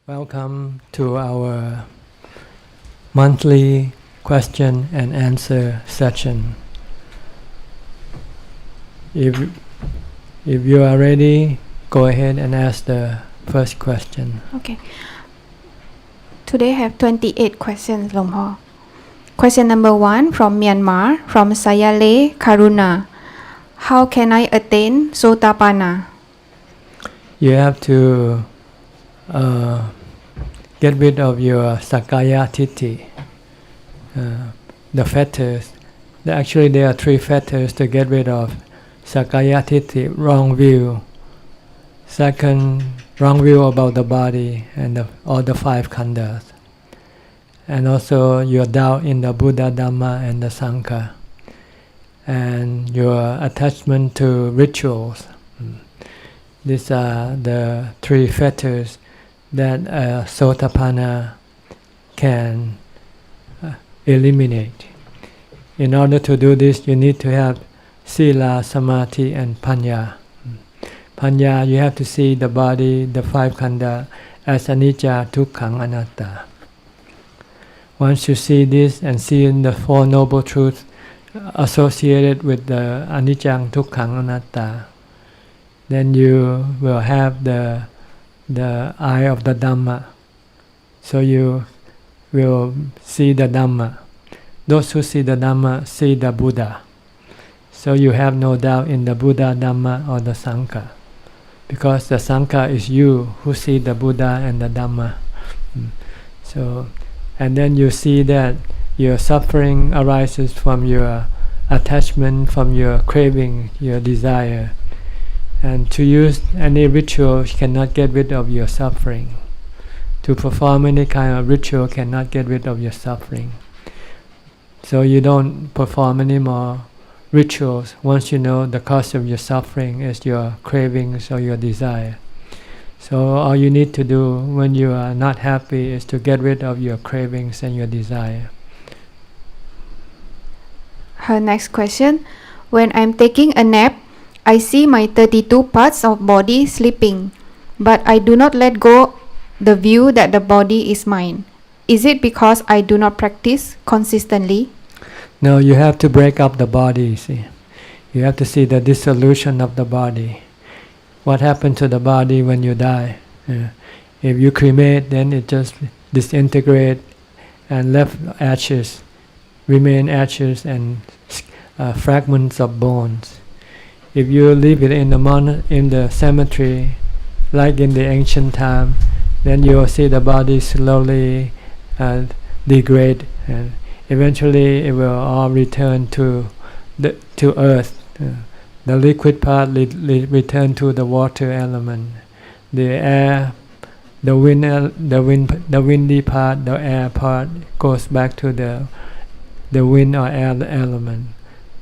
Welcome to our monthly question and answer session. If you are ready, go ahead and ask the first question. Okay. Today I have 28 questions, Long Po. Question number 1 from Myanmar, from Sayale Karuna. How can I attain Sotapanna? You have to get rid of your Sakaya Titi, the fetters. Actually, there are 3 fetters to get rid of. Sakaya Titi, wrong view. Second, wrong view about the body and all the 5 khandhas. And also your doubt in the Buddha, Dhamma and the Sangha. And your attachment to rituals. These are the 3 fetters that Sotapanna can eliminate. In order to do this, you need to have Sila, Samadhi and Panya. Panya, you have to see the body, the 5 khandha, as anicca, dukkha, anatta. Once you see this and see in the 4 noble truths associated with the anicca, dukkha, anatta, then you will have the eye of the Dhamma. So you will see the Dhamma. Those who see the Dhamma see the Buddha. So you have no doubt in the Buddha, Dhamma or the Sangha. Because the Sangha is you who see the Buddha and the Dhamma. So, and then you see that your suffering arises from your attachment, from your craving, your desire. And to use any ritual cannot get rid of your suffering. To perform any kind of ritual cannot get rid of your suffering. So you don't perform any more rituals once you know the cause of your suffering is your cravings or your desire. So all you need to do when you are not happy is to get rid of your cravings and your desire. Her next question. When I'm taking a nap, I see my 32 parts of body sleeping, but I do not let go the view that the body is mine. Is it because I do not practice consistently? No, you have to break up the body, see. You have to see the dissolution of the body. What happened to the body when you die? If you cremate, then it just disintegrates and left ashes, remain ashes and fragments of bones. If you leave it in the cemetery, like in the ancient time, then you will see the body slowly degrade, and eventually it will all return to earth. The liquid part return to the water element. The air, the windy part, the air part goes back to the wind or air element.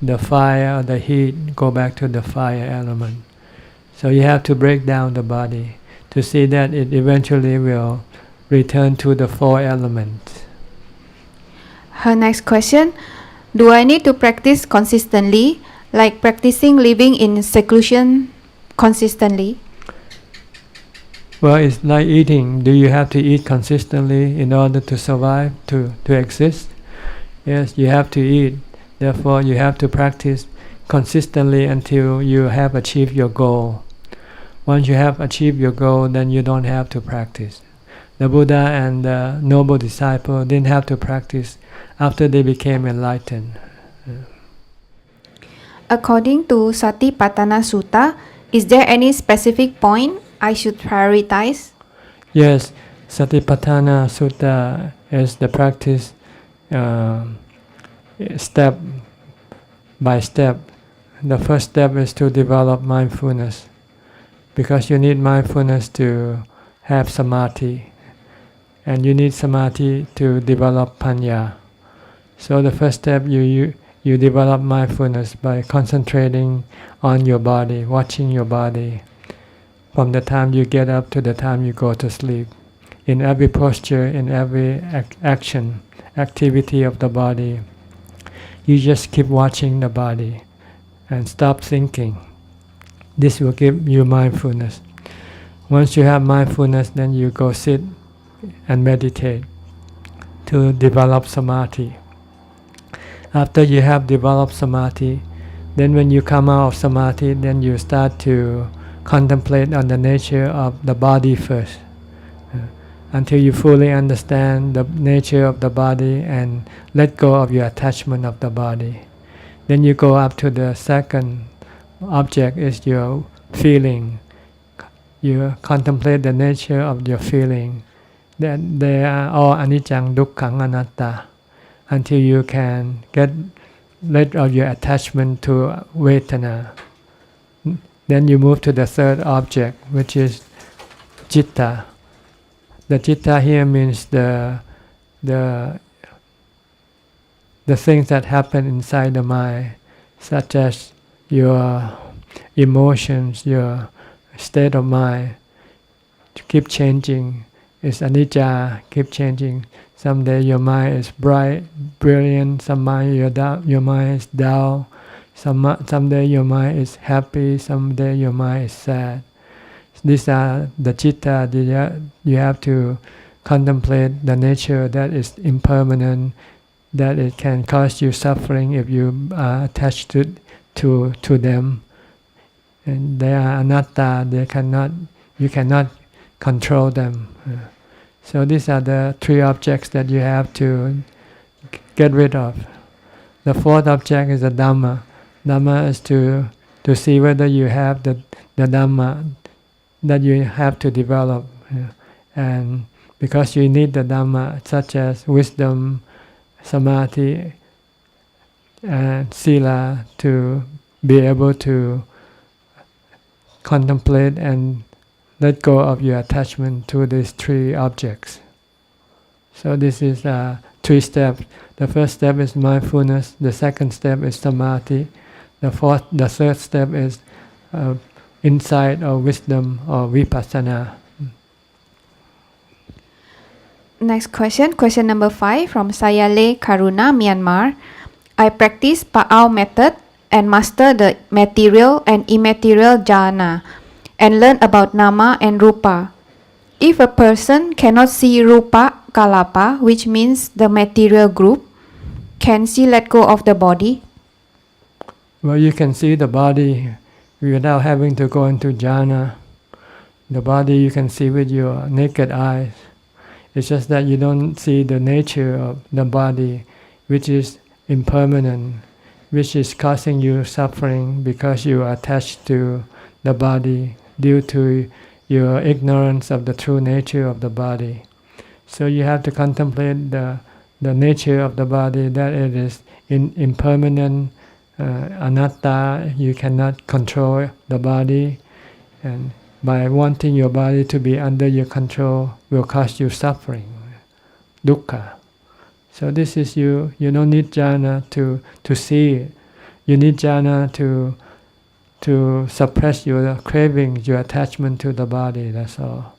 The fire or the heat go back to the fire element. So you have to break down the body to see that it eventually will return to the 4 elements. Her next question. Do I need to practice consistently, like practicing living in seclusion consistently? Well, it's like eating. Do you have to eat consistently in order to survive, to exist? Yes, you have to eat. Therefore, you have to practice consistently until you have achieved your goal. Once you have achieved your goal, then you don't have to practice. The Buddha and the noble disciple didn't have to practice after they became enlightened. According to Satipatthana Sutta, is there any specific point I should prioritize? Yes, Satipatthana Sutta is the practice step by step. The first step is to develop mindfulness, because you need mindfulness to have samadhi, and you need samadhi to develop panya. So the first step, you develop mindfulness by concentrating on your body, watching your body from the time you get up to the time you go to sleep. In every posture, in every activity of the body, you just keep watching the body and stop thinking. This will give you mindfulness. Once you have mindfulness, then you go sit and meditate to develop samadhi. After you have developed samadhi, then when you come out of samadhi, then you start to contemplate on the nature of the body first, until you fully understand the nature of the body and let go of your attachment of the body. Then you go up to the second object, is your feeling. You contemplate the nature of your feeling, that they are all anicca, dukkha, anatta, until you can get rid of your attachment to vedana. Then you move to the third object, which is citta. The citta here means the things that happen inside the mind, such as your emotions, your state of mind, keep changing. It's anicca, keep changing. Someday your mind is bright, brilliant. Someday your mind is dull. Someday your mind is happy. Someday your mind is sad. These are the citta. You have to contemplate the nature that is impermanent, that it can cause you suffering if you are attached to them. And they are anatta. You cannot control them. So these are the three objects that you have to get rid of. The fourth object is the Dhamma. Dhamma is to see whether you have the Dhamma that you have to develop. And because you need the Dhamma, such as wisdom, samadhi, and sila, to be able to contemplate and let go of your attachment to these three objects. So this is 3 steps. The first step is mindfulness. The second step is samadhi. The third step is insight or wisdom or vipassana. Next question, question number 5 from Sayale Karuna, Myanmar. I practice Pa'ao method and master the material and immaterial jhana and learn about nama and rupa. If a person cannot see rupa kalapa, which means the material group, can she let go of the body? Well, you can see the body without having to go into jhana. The body you can see with your naked eyes. It's just that you don't see the nature of the body, which is impermanent, which is causing you suffering because you are attached to the body due to your ignorance of the true nature of the body. So you have to contemplate the nature of the body, that it is impermanent, anatta. You cannot control the body, and by wanting your body to be under your control will cause you suffering, dukkha. So this is you don't need jhana to see it. You need jhana to suppress your cravings, your attachment to the body, that's all.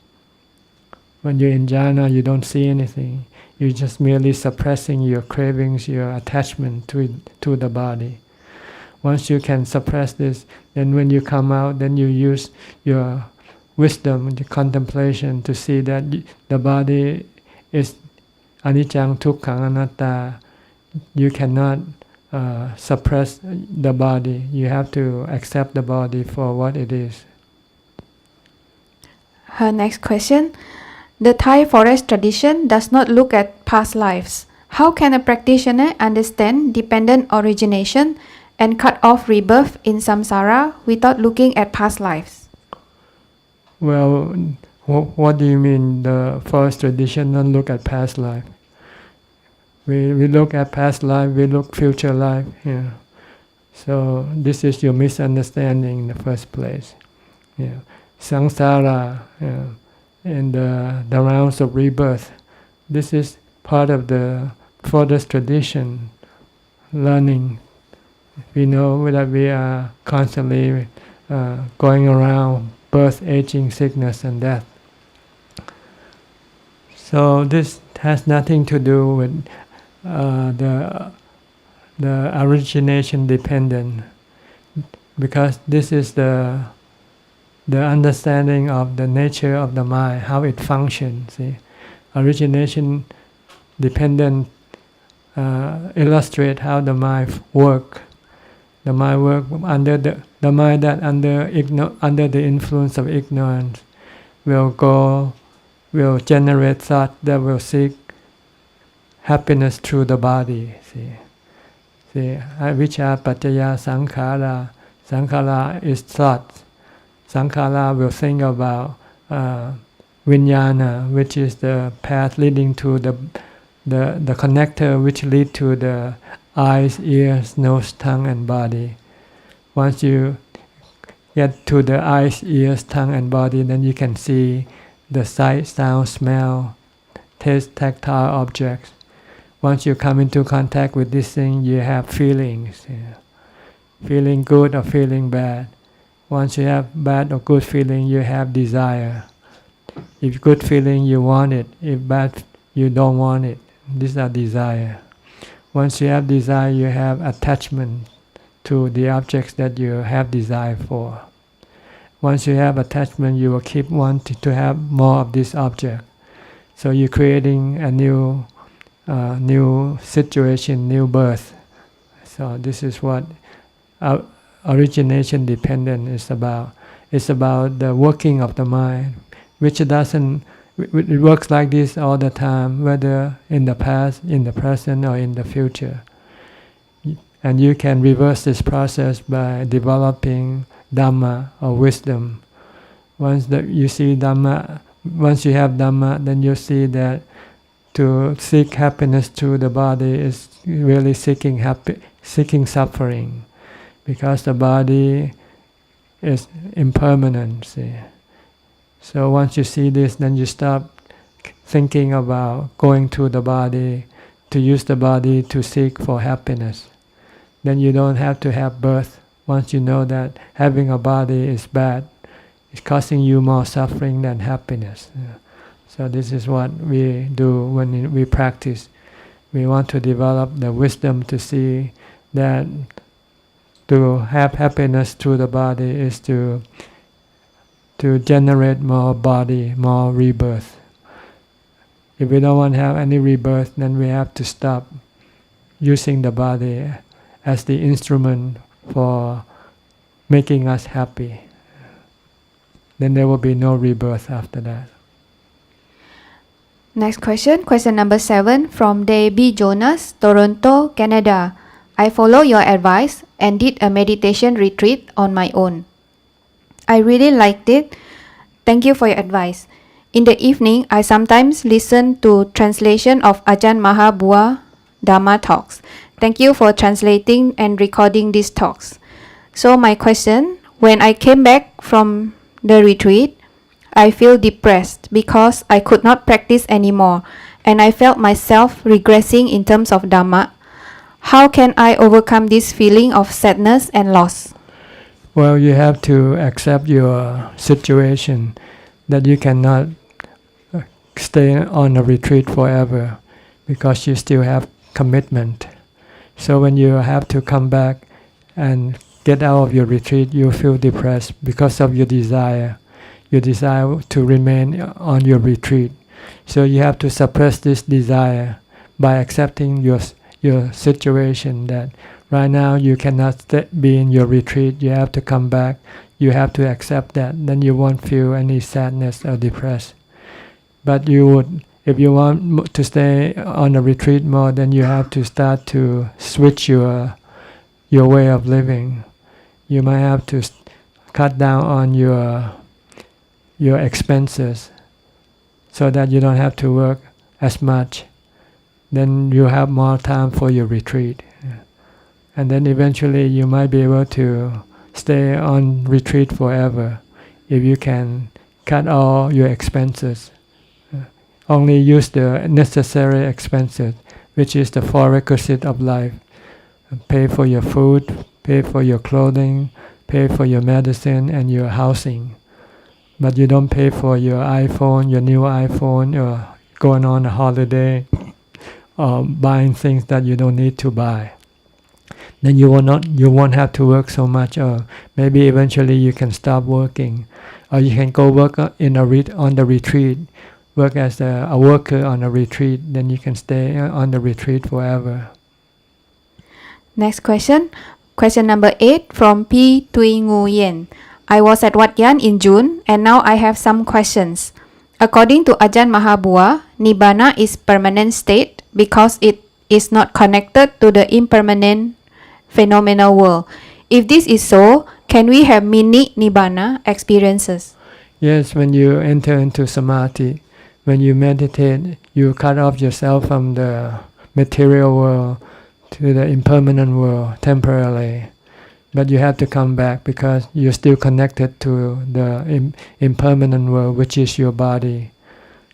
When you're in jhana, you don't see anything. You're just merely suppressing your cravings, your attachment to the body. Once you can suppress this, then when you come out, then you use your wisdom, the contemplation, to see that the body is anicca, dukkha, anatta. You cannot suppress the body. You have to accept the body for what it is. Her next question. The Thai forest tradition does not look at past lives. How can a practitioner understand dependent origination and cut off rebirth in samsara without looking at past lives? Well, what do you mean the forest tradition don't look at past life? We look at past life, we look future life. Yeah. So this is your misunderstanding in the first place. Yeah. Samsara, and the rounds of rebirth. This is part of the forest tradition, learning. We know that we are constantly going around birth, aging, sickness, and death. So this has nothing to do with the origination dependent, because this is the understanding of the nature of the mind, how it functions. See? origination dependent illustrate how the mind work. The mind work under the mind that under the influence of ignorance will generate thought that will seek happiness through the body. See, avijja paccaya sankhara. Sankhara is thought. Sankhara will think about vijnana, which is the path leading to the connector which lead to the eyes, ears, nose, tongue, and body. Once you get to the eyes, ears, tongue, and body, then you can see the sight, sound, smell, taste, tactile objects. Once you come into contact with this thing, you have feelings. Feeling good or feeling bad. Once you have bad or good feeling, you have desire. If good feeling, you want it. If bad, you don't want it. These are desire. Once you have desire, you have attachment to the objects that you have desire for. Once you have attachment, you will keep wanting to have more of this object. So you're creating a new situation, new birth. So this is what origination dependent is about. It's about the working of the mind, which it works like this all the time, whether in the past, in the present, or in the future. And you can reverse this process by developing Dhamma or wisdom. Once you see Dhamma, once you have Dhamma, then you see that to seek happiness through the body is really seeking suffering, because the body is impermanent. See? So once you see this, then you stop thinking about going to the body, to use the body to seek for happiness. Then you don't have to have birth. Once you know that having a body is bad, it's causing you more suffering than happiness. So this is what we do when we practice. We want to develop the wisdom to see that to have happiness through the body is to generate more body, more rebirth. If we don't want to have any rebirth, then we have to stop using the body as the instrument for making us happy. Then there will be no rebirth after that. Next question number 7 from Debbie Jonas, Toronto, Canada. I follow your advice and did a meditation retreat on my own. I really liked it. Thank you for your advice. In the evening, I sometimes listen to translation of Ajahn Mahabua Dhamma talks. Thank you for translating and recording these talks. So my question, when I came back from the retreat, I feel depressed because I could not practice anymore and I felt myself regressing in terms of Dhamma. How can I overcome this feeling of sadness and loss? Well, you have to accept your situation, that you cannot stay on a retreat forever because you still have commitment. So when you have to come back and get out of your retreat, you feel depressed because of your desire to remain on your retreat. So you have to suppress this desire by accepting your situation, that right now you cannot be in your retreat, you have to come back, you have to accept that, then you won't feel any sadness or depressed. But if you want to stay on a retreat more, then you have to start to switch your way of living. You might have to cut down on your expenses so that you don't have to work as much. Then you have more time for your retreat. And then eventually you might be able to stay on retreat forever if you can cut all your expenses. Only use the necessary expenses, which is the four requisites of life. Pay for your food, pay for your clothing, pay for your medicine and your housing. But you don't pay for your iPhone, your new iPhone, or going on a holiday, or buying things that you don't need to buy. Then you won't have to work so much, or maybe eventually you can stop working, or you can go work on the retreat. work as a worker on a retreat, then you can stay on the retreat forever. Next question. Question number 8 from P. Tui Nguyen. I was at Wat Yan in June and now I have some questions. According to Ajahn Mahabua, Nibbana is permanent state because it is not connected to the impermanent phenomenal world. If this is so, can we have mini Nibbana experiences? Yes, when you enter into samadhi, when you meditate, you cut off yourself from the material world to the impermanent world temporarily. But you have to come back because you're still connected to the impermanent world, which is your body.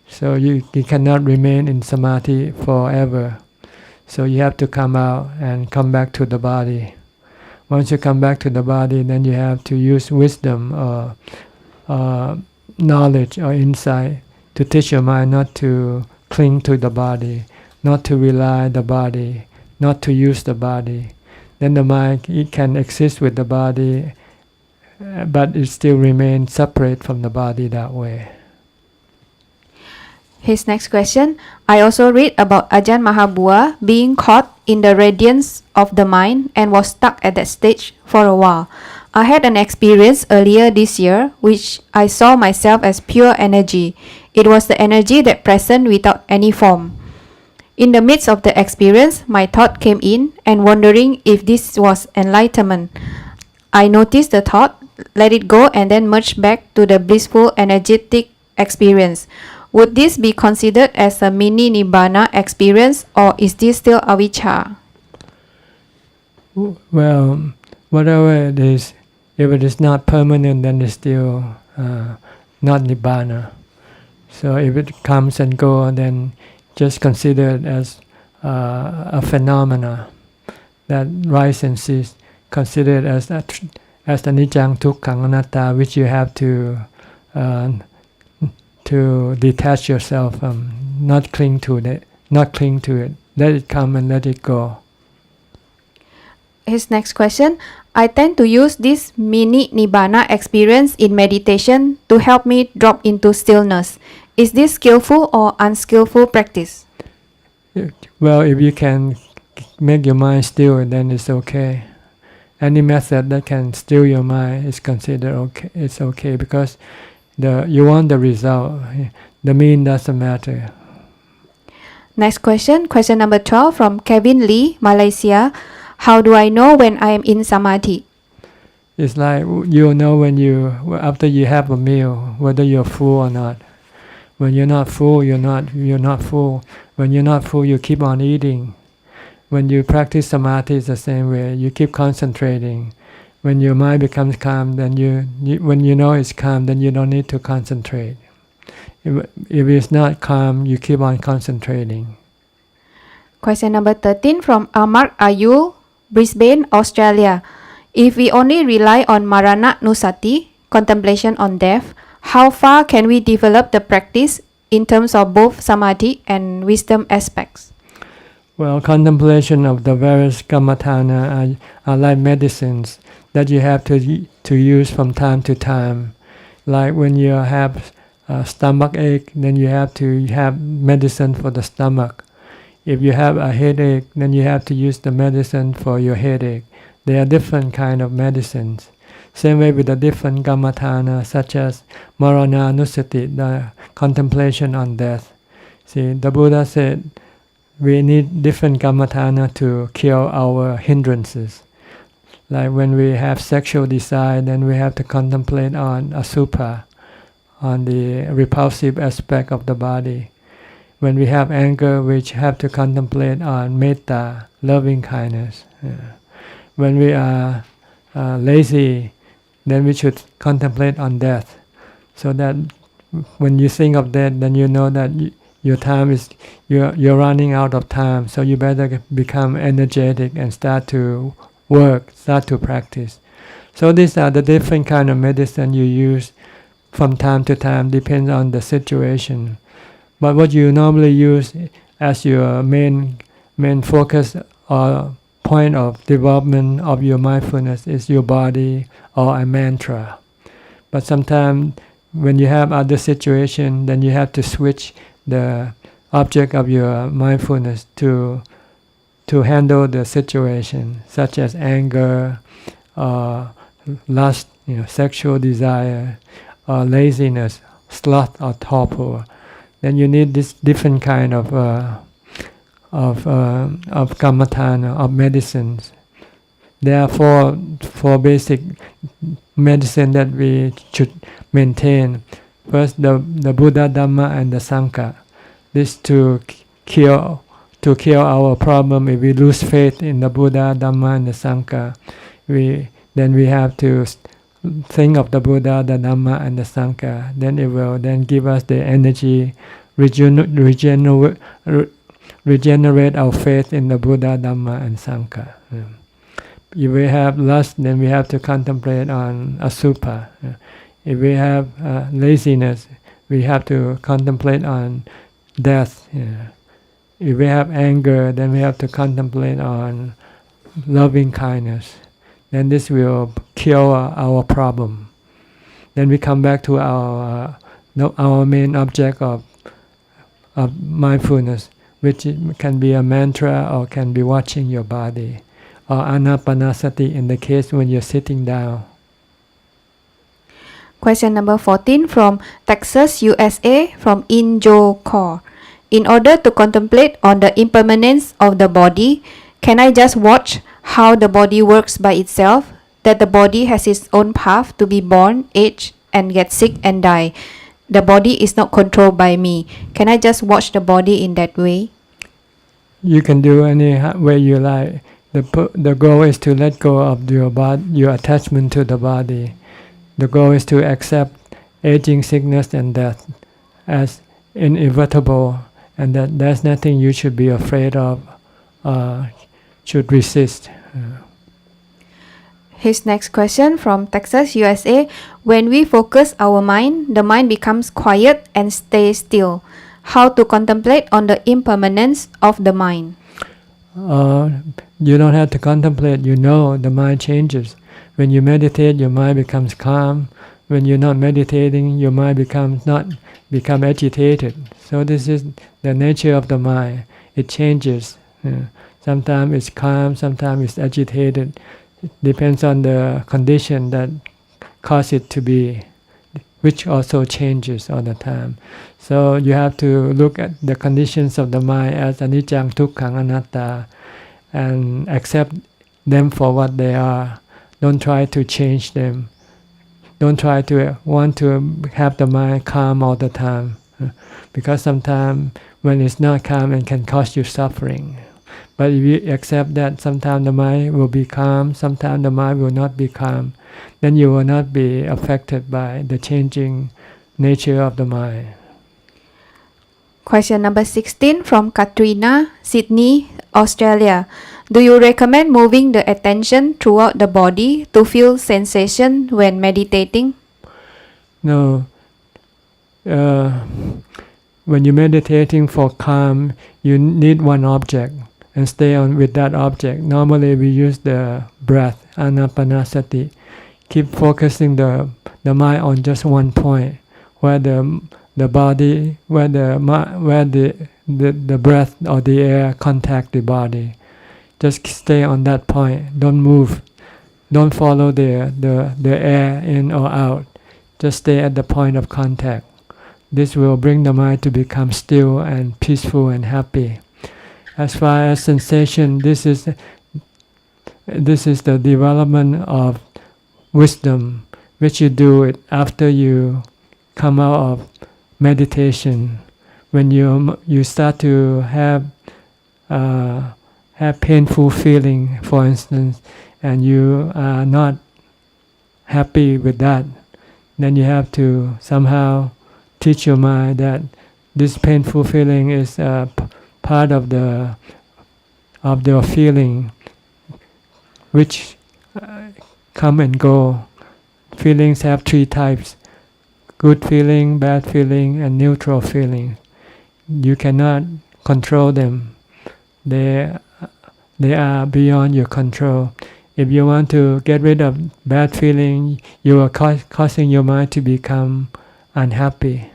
So you cannot remain in samadhi forever. So you have to come out and come back to the body. Once you come back to the body, then you have to use wisdom or knowledge or insight to teach your mind not to cling to the body, not to rely on the body, not to use the body. Then the mind, it can exist with the body, but it still remains separate from the body that way. His next question. I also read about Ajahn Mahabua being caught in the radiance of the mind and was stuck at that stage for a while. I had an experience earlier this year which I saw myself as pure energy. It was the energy that present without any form. In the midst of the experience, my thought came in and wondering if this was enlightenment. I noticed the thought, let it go and then merge back to the blissful energetic experience. Would this be considered as a mini Nibbana experience or is this still avijja? Well, whatever it is, if it is not permanent, then it's still not Nibbana. So if it comes and goes, then just consider it as a phenomena that rise and cease. Consider it as anicca, dukkha, anatta, which you have to detach yourself from, not cling to it. Let it come and let it go. His next question. I tend to use this mini Nibbana experience in meditation to help me drop into stillness. Is this skillful or unskillful practice? Well, if you can make your mind still, then it's okay. Any method that can still your mind is considered okay. It's okay because you want the result. The mean doesn't matter. Next question. Question number 12 from Kevin Lee, Malaysia. How do I know when I am in samadhi? It's like you know when after you have a meal whether you're full or not. When you're not full, you're not full. When you're not full, you keep on eating. When you practice samadhi, it's the same way. You keep concentrating. When your mind becomes calm, then when you know it's calm, then you don't need to concentrate. If it's not calm, you keep on concentrating. Question number 13 from Amar Ayul, Brisbane, Australia. If we only rely on Marana Nusati, contemplation on death, how far can we develop the practice in terms of both samadhi and wisdom aspects? Well, contemplation of the various kammatthana are like medicines that you have to use from time to time. Like when you have a stomach ache, then you have to have medicine for the stomach. If you have a headache, then you have to use the medicine for your headache. There are different kind of medicines. Same way with the different kammatthana, such as Marana Nusati, the contemplation on death. See, the Buddha said we need different kammatthana to kill our hindrances. Like when we have sexual desire, then we have to contemplate on asubha, on the repulsive aspect of the body. When we have anger, we have to contemplate on metta, loving kindness. When we are lazy, then we should contemplate on death. So that when you think of death, then you know that your time is, you're running out of time. So you better become energetic and start to work, start to practice. So these are the different kind of medicine you use from time to time, depends on the situation. But what you normally use as your main focus or point of development of your mindfulness is your body or a mantra. But sometimes when you have other situation, then you have to switch the object of your mindfulness to handle the situation, such as anger, lust, sexual desire, or laziness, sloth, or torpor. Then you need this different kind of kammatthana, of medicines. There are four basic medicine that we should maintain. First, the Buddha, Dhamma, and the Sangha. This to cure our problem. If we lose faith in the Buddha, Dhamma, and the Sangha, then we have to think of the Buddha, the Dhamma, and the Sangha. Then it will then give us the energy, regenerate our faith in the Buddha, Dhamma, and Sangha. If we have lust, then we have to contemplate on asubha. If we have laziness, we have to contemplate on death. If we have anger, then we have to contemplate on loving kindness. Then this will cure our problem. Then we come back to our main object of mindfulness, which can be a mantra or can be watching your body, or anapanasati in the case when you're sitting down. Question number 14 from Texas, USA, from Injo Kaur. In order to contemplate on the impermanence of the body, can I just watch how the body works by itself, that the body has its own path to be born, age, and get sick and die? The body is not controlled by me. Can I just watch the body in that way? You can do any way you like. The goal is to let go of your attachment to the body. The goal is to accept aging, sickness, and death as inevitable, and that there's nothing you should be afraid of, should resist. His next question from Texas, USA. When we focus our mind, the mind becomes quiet and stays still. How to contemplate on the impermanence of the mind? You don't have to contemplate. The mind changes. When you meditate, your mind becomes calm. When you're not meditating, your mind become agitated. So this is the nature of the mind. It changes. Sometimes it's calm, sometimes it's agitated. It depends on the condition that cause it to be, which also changes all the time. So you have to look at the conditions of the mind as anicca, dukkha, anatta, and accept them for what they are. Don't try to change them. Don't try to want to have the mind calm all the time, because sometimes when it's not calm, it can cause you suffering. But if you accept that sometimes the mind will be calm, sometimes the mind will not be calm, then you will not be affected by the changing nature of the mind. Question number 16 from Katrina, Sydney, Australia. Do you recommend moving the attention throughout the body to feel sensation when meditating? No. When you're meditating for calm, you need one object and stay on with that object. Normally we use the breath, anapanasati. Keep focusing the mind on just one point, where the body, where the breath or the air contact the body. Just stay on that point. Don't move. Don't follow the air in or out. Just stay at the point of contact. This will bring the mind to become still and peaceful and happy. As far as sensation, this is the development of wisdom, which you do it after you come out of meditation. When you start to have painful feeling, for instance, and you are not happy with that, then you have to somehow teach your mind that this painful feeling is part of the feeling, which come and go. Feelings have three types: good feeling, bad feeling, and neutral feeling. You cannot control them. They are beyond your control. If you want to get rid of bad feeling, you are causing your mind to become unhappy.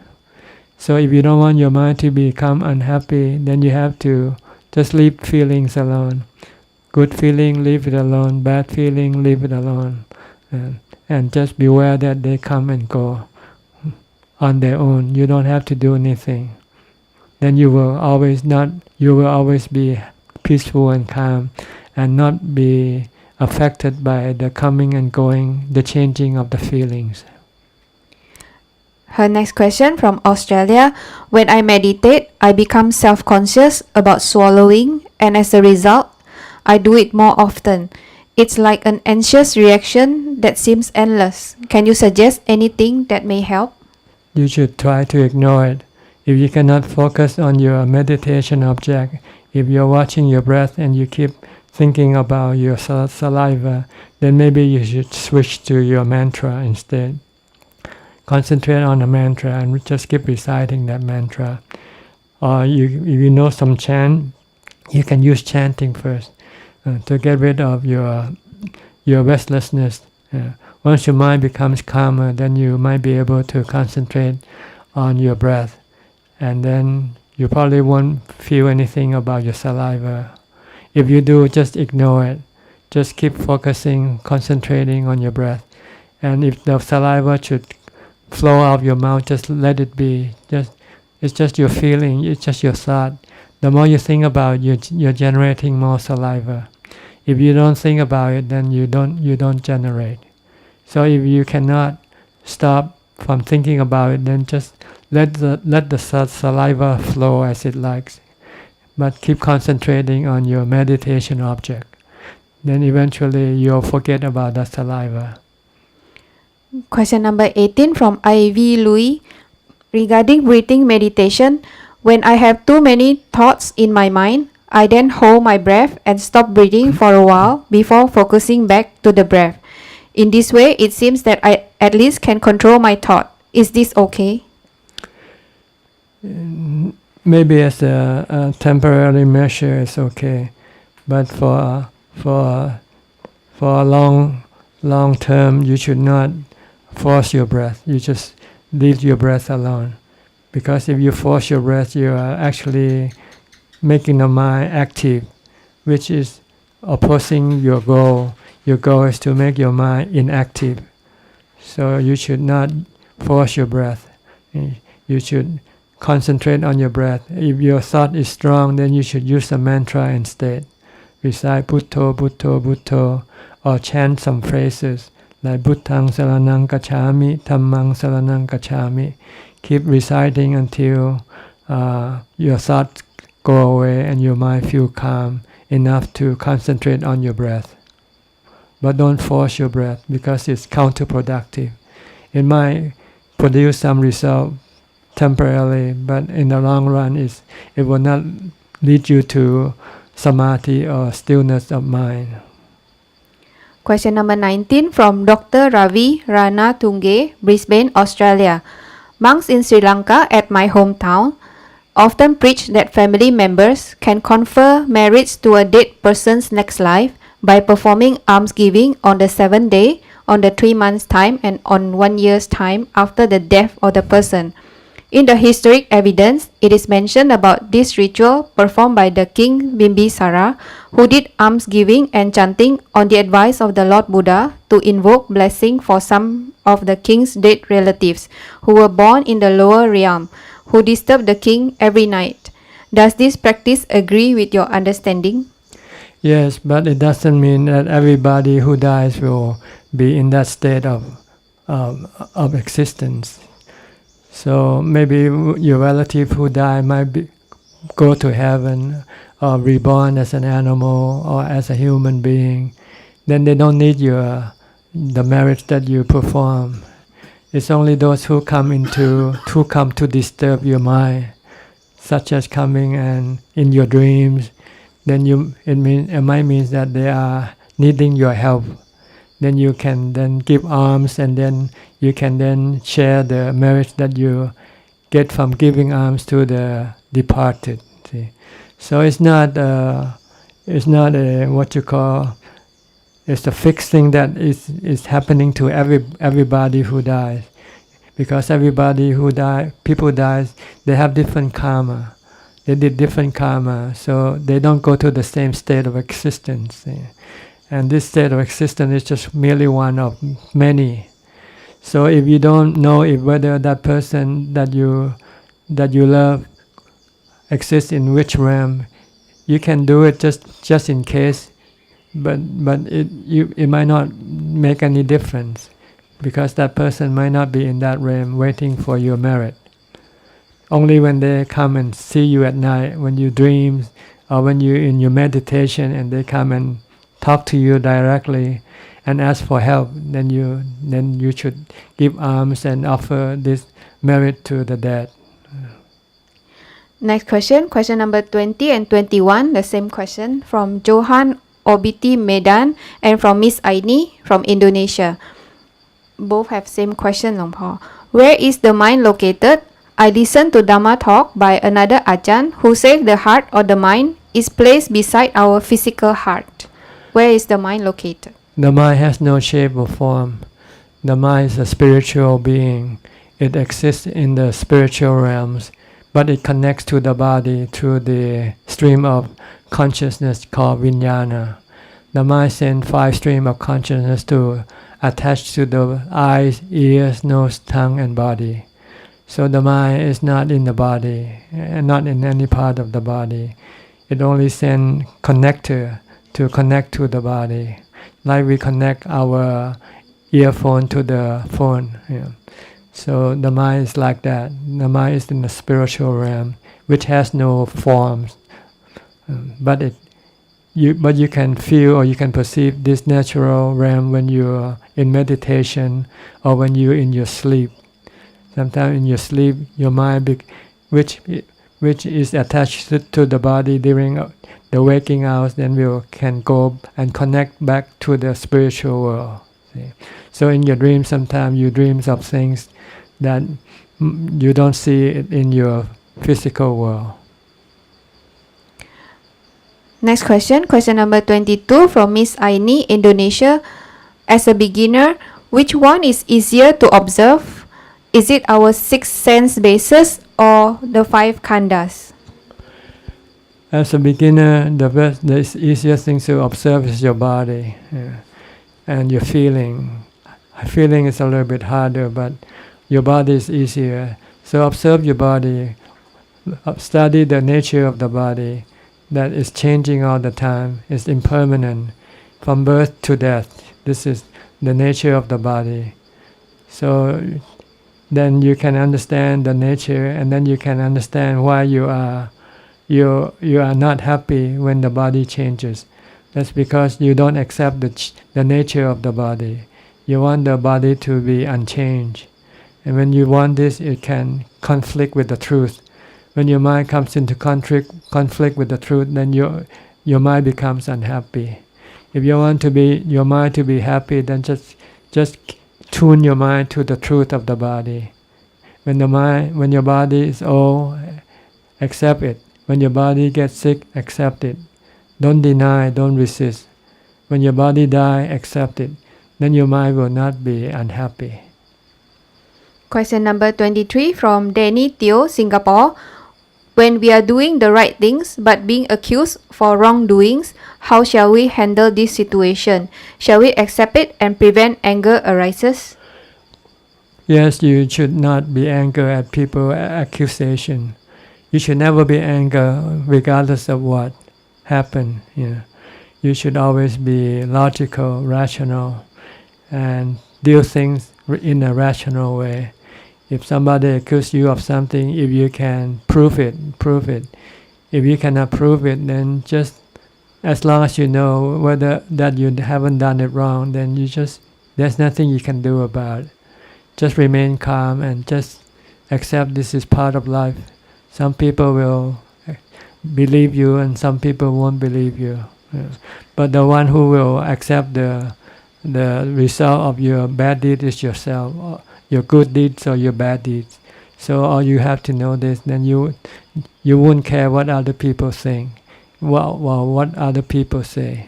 So if you don't want your mind to become unhappy, then you have to just leave feelings alone. Good feeling, leave it alone. Bad feeling, leave it alone. And just beware that they come and go on their own. You don't have to do anything. Then you will always be peaceful and calm and not be affected by the coming and going, the changing of the feelings. Her next question from Australia. When I meditate, I become self-conscious about swallowing, and as a result, I do it more often. It's like an anxious reaction that seems endless. Can you suggest anything that may help? You should try to ignore it. If you cannot focus on your meditation object, if you're watching your breath and you keep thinking about your saliva, then maybe you should switch to your mantra instead. Concentrate on the mantra and just keep reciting that mantra. Or if you know some chant, you can use chanting first to get rid of your restlessness. Once your mind becomes calmer, then you might be able to concentrate on your breath. And then you probably won't feel anything about your saliva. If you do, just ignore it. Just keep focusing, concentrating on your breath. And if the saliva should flow out of your mouth, just let it be. It's just your feeling, it's just your thought. The more you think about it, you're generating more saliva. If you don't think about it, then you don't generate. So if you cannot stop from thinking about it, then just let the saliva flow as it likes. But keep concentrating on your meditation object. Then eventually you'll forget about the saliva. Question number 18 from Ivy Louis. Regarding breathing meditation, when I have too many thoughts in my mind, I then hold my breath and stop breathing for a while before focusing back to the breath. In this way, it seems that I at least can control my thought. Is this okay? Maybe as a temporary measure is okay, but for a long term, you should not force your breath. You just leave your breath alone, because if you force your breath, you are actually making the mind active, which is opposing your goal. Your goal is to make your mind inactive. So you should not force your breath. You should concentrate on your breath. If your thought is strong, then you should use a mantra instead. Recite Bhutto, Bhutto, Bhutto, or chant some phrases like Bhuttang Saranang Gacchami, Dhammang Saranang Gacchami. Keep reciting until your thoughts go away and your mind feel calm enough to concentrate on your breath. But don't force your breath, because it's counterproductive. It might produce some result temporarily, but in the long run it will not lead you to samadhi or stillness of mind. Question number 19 from Dr. Ravi Rana Tunge, Brisbane, Australia. Monks in Sri Lanka at my hometown often preach that family members can confer merits to a dead person's next life by performing almsgiving on the 7th day, on the 3 months' time, and on 1 year's time after the death of the person. In the historic evidence, it is mentioned about this ritual performed by the king Bimbisara, who did almsgiving and chanting on the advice of the Lord Buddha to invoke blessing for some of the king's dead relatives who were born in the lower realm, who disturbed the king every night. Does this practice agree with your understanding? Yes, but it doesn't mean that everybody who dies will be in that state of existence. So maybe your relative who died might go to heaven or reborn as an animal or as a human being. Then they don't need the merits that you perform. It's only those who come to disturb your mind, such as coming and in your dreams. Then it might mean that they are needing your help. Then you can then give alms, and then you can then share the merits that you get from giving alms to the departed. See? So it's not a what you call, it's a fixed thing that is happening to everybody who dies. because everybody who people dies, they have different karma. They did different karma, so they don't go to the same state of existence. And this state of existence is just merely one of many. So if you don't know if whether that person that you love exists in which realm, you can do it just in case, but it might not make any difference, because that person might not be in that realm waiting for your merit. Only when they come and see you at night, when you dream, or when you're in your meditation and they come and talk to you directly and ask for help, then you should give alms and offer this merit to the dead. Next question number 20 and 21, the same question from Johan Obiti Medan and from Miss Aini from Indonesia. Both have same question, Long Po. Where is the mind located? I listened to Dhamma talk by another Ajahn who said the heart or the mind is placed beside our physical heart. Where is the mind located? The mind has no shape or form. The mind is a spiritual being. It exists in the spiritual realms, but it connects to the body through the stream of consciousness called vijnana. The mind sends 5 streams of consciousness to attach to the eyes, ears, nose, tongue, and body. So the mind is not in the body, and not in any part of the body. It only sends connector to connect to the body, like we connect our earphone to the phone. So the mind is like that. The mind is in the spiritual realm, which has no forms, but you can feel or you can perceive this natural realm when you're in meditation or when you're in your sleep. Sometimes in your sleep, your mind, which is attached to the body during the waking hours, then you can go and connect back to the spiritual world. See? So in your dreams, sometimes you dream of things that you don't see it in your physical world. Next question number 22 from Miss Aini, Indonesia. As a beginner, which one is easier to observe? Is it our 6 sense bases or the 5 khandhas? As a beginner, the easiest thing to observe is your body and your feeling. Feeling is a little bit harder, but your body is easier. So observe your body, study the nature of the body, that is changing all the time, is impermanent, from birth to death. This is the nature of the body. So then you can understand the nature, and then you can understand why you are not happy when the body changes. That's because you don't accept the nature of the body. You want the body to be unchanged. And when you want this, it can conflict with the truth. When your mind comes into conflict with the truth, then your mind becomes unhappy. If you want your mind to be happy, then just tune your mind to the truth of the body. When your body is old, accept it. When your body gets sick, accept it. Don't deny, don't resist. When your body dies, accept it. Then your mind will not be unhappy. Question number 23 from Danny Teo, Singapore. When we are doing the right things but being accused for wrongdoings, how shall we handle this situation? Shall we accept it and prevent anger arises? Yes, you should not be angry at people's accusation. You should never be angry regardless of what happened. You should always be logical, rational, and deal things in a rational way. If somebody accuses you of something, if you can prove it. If you cannot prove it, then just as long as you know whether that you haven't done it wrong, then there's nothing you can do about it. Just remain calm and just accept this is part of life. Some people will believe you and some people won't believe you. But the one who will accept the result of your bad deed is yourself, your good deeds or your bad deeds. So all you have to know this, then you won't care what other people think, what other people say.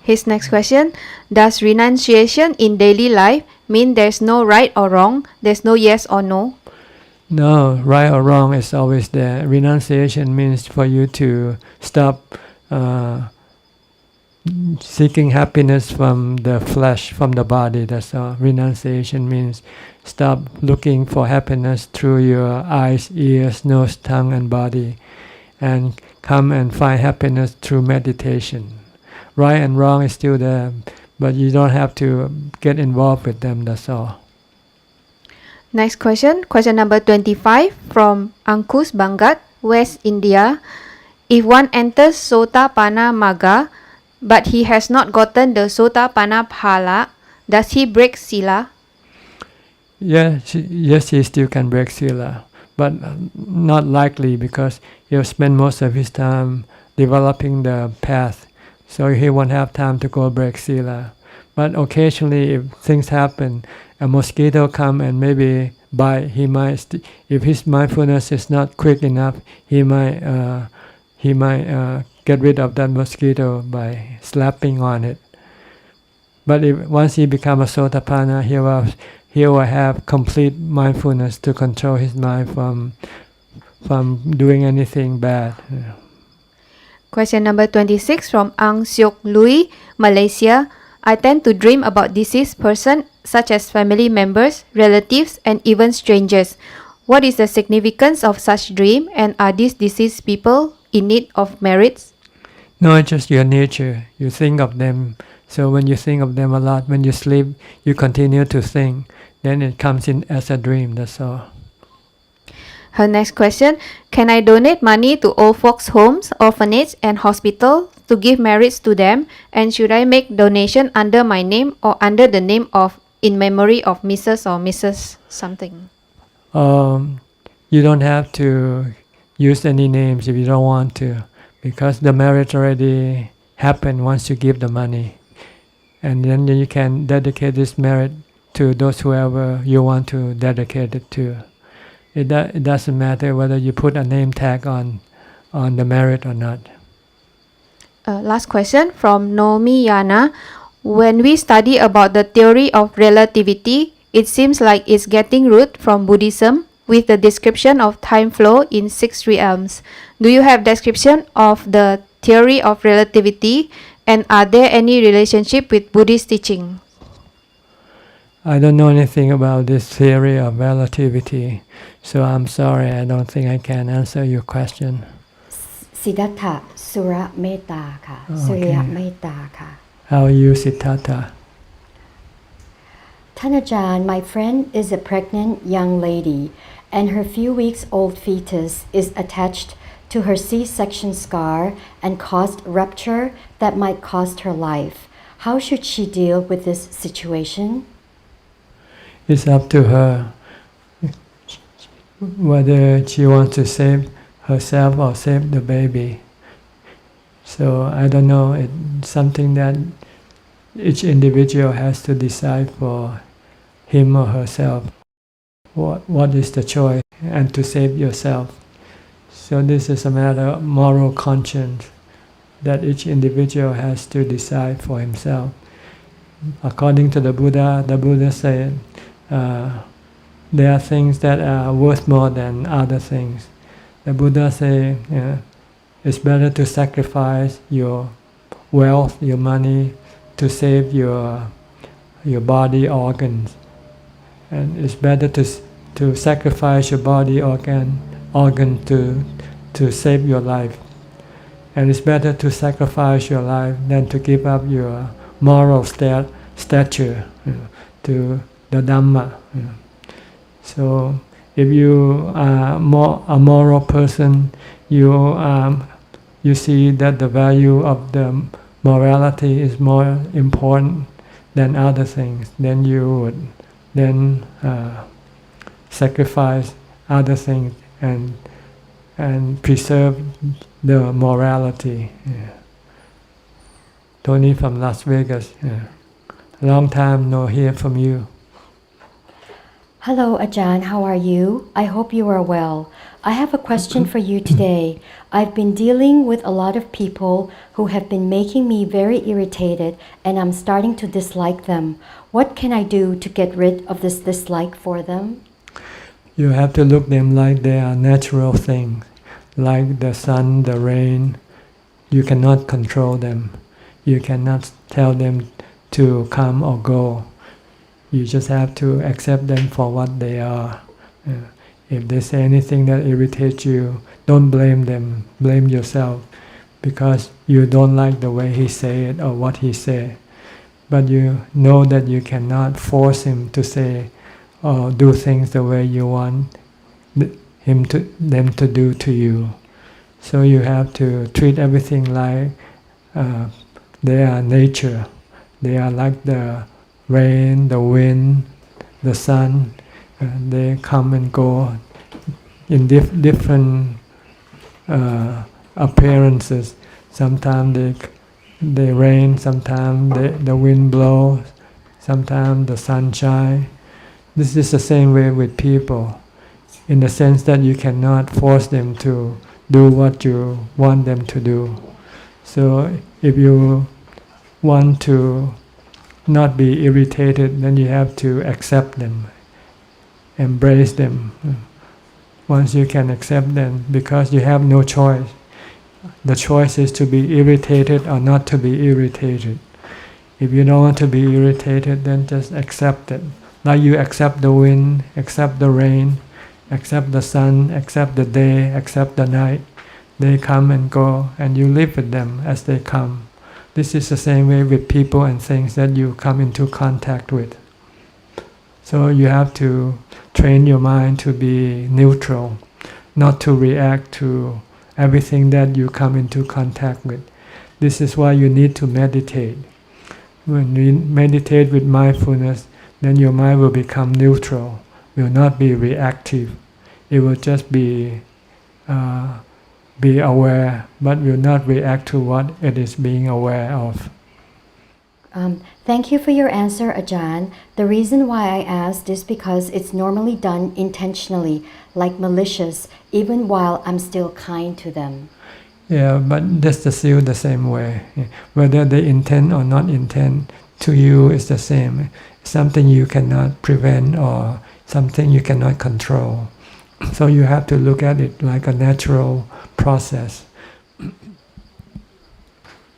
His next question: does renunciation in daily life mean there's no right or wrong, there's no yes or no? No, right or wrong is always there. Renunciation means for you to stop seeking happiness from the flesh, from the body. That's all. Renunciation means stop looking for happiness through your eyes, ears, nose, tongue, and body, and come and find happiness through meditation. Right and wrong is still there, but you don't have to get involved with them. That's all. Next question, question number 25 from Ankush Bangat, West India. If one enters Sotapanna Magga, but he has not gotten the Sotapanna Phala, does he break Sila? Yes, he still can break Sila, but not likely because he'll spend most of his time developing the path, so he won't have time to go break Sila. But occasionally, if things happen, a mosquito come and maybe bite, he might. If his mindfulness is not quick enough, he might get rid of that mosquito by slapping on it. But once he becomes a Sotapanna, he will have complete mindfulness to control his mind from doing anything bad. Question number 26 from Ang Siok Lui, Malaysia. I tend to dream about deceased person such as family members, relatives, and even strangers. What is the significance of such dream, and are these deceased people in need of merits? No, it's just your nature. You think of them. So when you think of them a lot, when you sleep, you continue to think. Then it comes in as a dream. That's all. Her next question: can I donate money to old folks' homes, orphanage, and hospital to give merits to them? And should I make donation under my name or under the name of in memory of Mrs. or Mrs. something? You don't have to use any names if you don't want to, because the merit already happened once you give the money, and then you can dedicate this merit to those whoever you want to dedicate it to. It doesn't matter whether you put a name tag on the merit or not. Last question from Nomi Yana. When we study about the theory of relativity, it seems like it's getting root from Buddhism with the description of time flow in 6 realms. Do you have description of the theory of relativity, and are there any relationship with Buddhist teaching? I don't know anything about this theory of relativity, so I'm sorry, I don't think I can answer your question. Siddhartha Sura Metta ka, Surya Metta ka. How are you, Siddhartha? Ajahn, my friend is a pregnant young lady, and her few weeks old fetus is attached to her C-section scar and caused rupture that might cost her life. How should she deal with this situation? It's up to her whether she wants to save herself or save the baby. So I don't know, it's something that each individual has to decide for him or herself. What is the choice, and to save yourself. So this is a matter of moral conscience that each individual has to decide for himself. According to the Buddha said, there are things that are worth more than other things. The Buddha said, it's better to sacrifice your wealth, your money, to save your body organs. And it's better to sacrifice your body organ to save your life. And it's better to sacrifice your life than to give up your moral stature to the Dhamma. So if you are a moral person, you see that the value of the morality is more important than other things, then you would sacrifice other things and preserve the morality. Tony from Las Vegas. Long time no hear from you. Hello, Ajahn. How are you? I hope you are well. I have a question for you today. I've been dealing with a lot of people who have been making me very irritated, and I'm starting to dislike them. What can I do to get rid of this dislike for them? You have to look them like they are natural things, like the sun, the rain. You cannot control them. You cannot tell them to come or go. You just have to accept them for what they are. If they say anything that irritates you, don't blame them. Blame yourself because you don't like the way he say it or what he say. But you know that you cannot force him to say or do things the way you want them to do to you. So you have to treat everything like they are nature. They are like the rain, the wind, the sun. They come and go in different appearances. Sometimes they rain, sometimes the wind blows, sometimes the sun shines. This is the same way with people, in the sense that you cannot force them to do what you want them to do. So if you want to not be irritated, then you have to accept them, embrace them. Once you can accept them, because you have no choice. The choice is to be irritated or not to be irritated. If you don't want to be irritated, then just accept it. Like you accept the wind, accept the rain, accept the sun, accept the day, accept the night. They come and go, and you live with them as they come. This is the same way with people and things that you come into contact with. So you have to train your mind to be neutral, not to react to everything that you come into contact with. This is why you need to meditate. When you meditate with mindfulness, then your mind will become neutral, will not be reactive. It will just be aware, but will not react to what it is being aware of. Thank you for your answer, Ajahn. The reason why I asked is because it's normally done intentionally, like malicious, even while I'm still kind to them. Yeah, but that's still the same way. Whether they intend or not intend, to you is the same. Something you cannot prevent or something you cannot control. So you have to look at it like a natural process.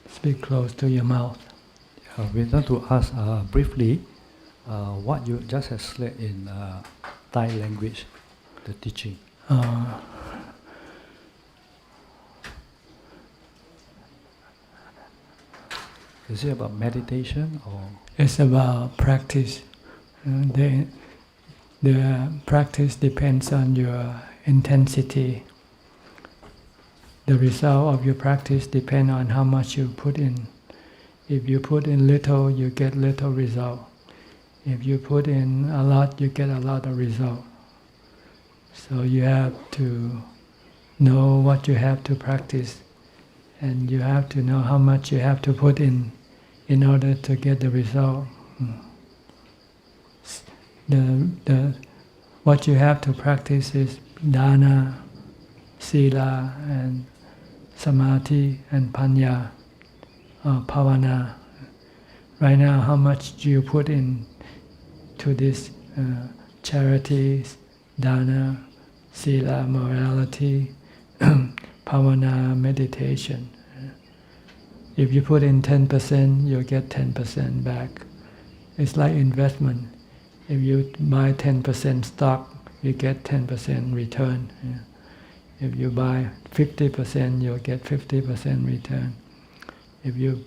Speak close to your mouth. We want to ask briefly what you just have said in Thai language, the teaching. Is it about meditation or? It's about practice. The practice depends on your intensity. The result of your practice depends on how much you put in. If you put in little, you get little result. If you put in a lot, you get a lot of result. So you have to know what you have to practice, and you have to know how much you have to put in order to get the result. What you have to practice is dana, sila, and samadhi, and panya, bhavana. Right now, how much do you put in to this charities, dana, sila, morality, bhavana, meditation? If you put in 10%, you'll get 10% back. It's like investment. If you buy 10% stock, you get 10% return. If you buy 50%, you'll get 50% return. If you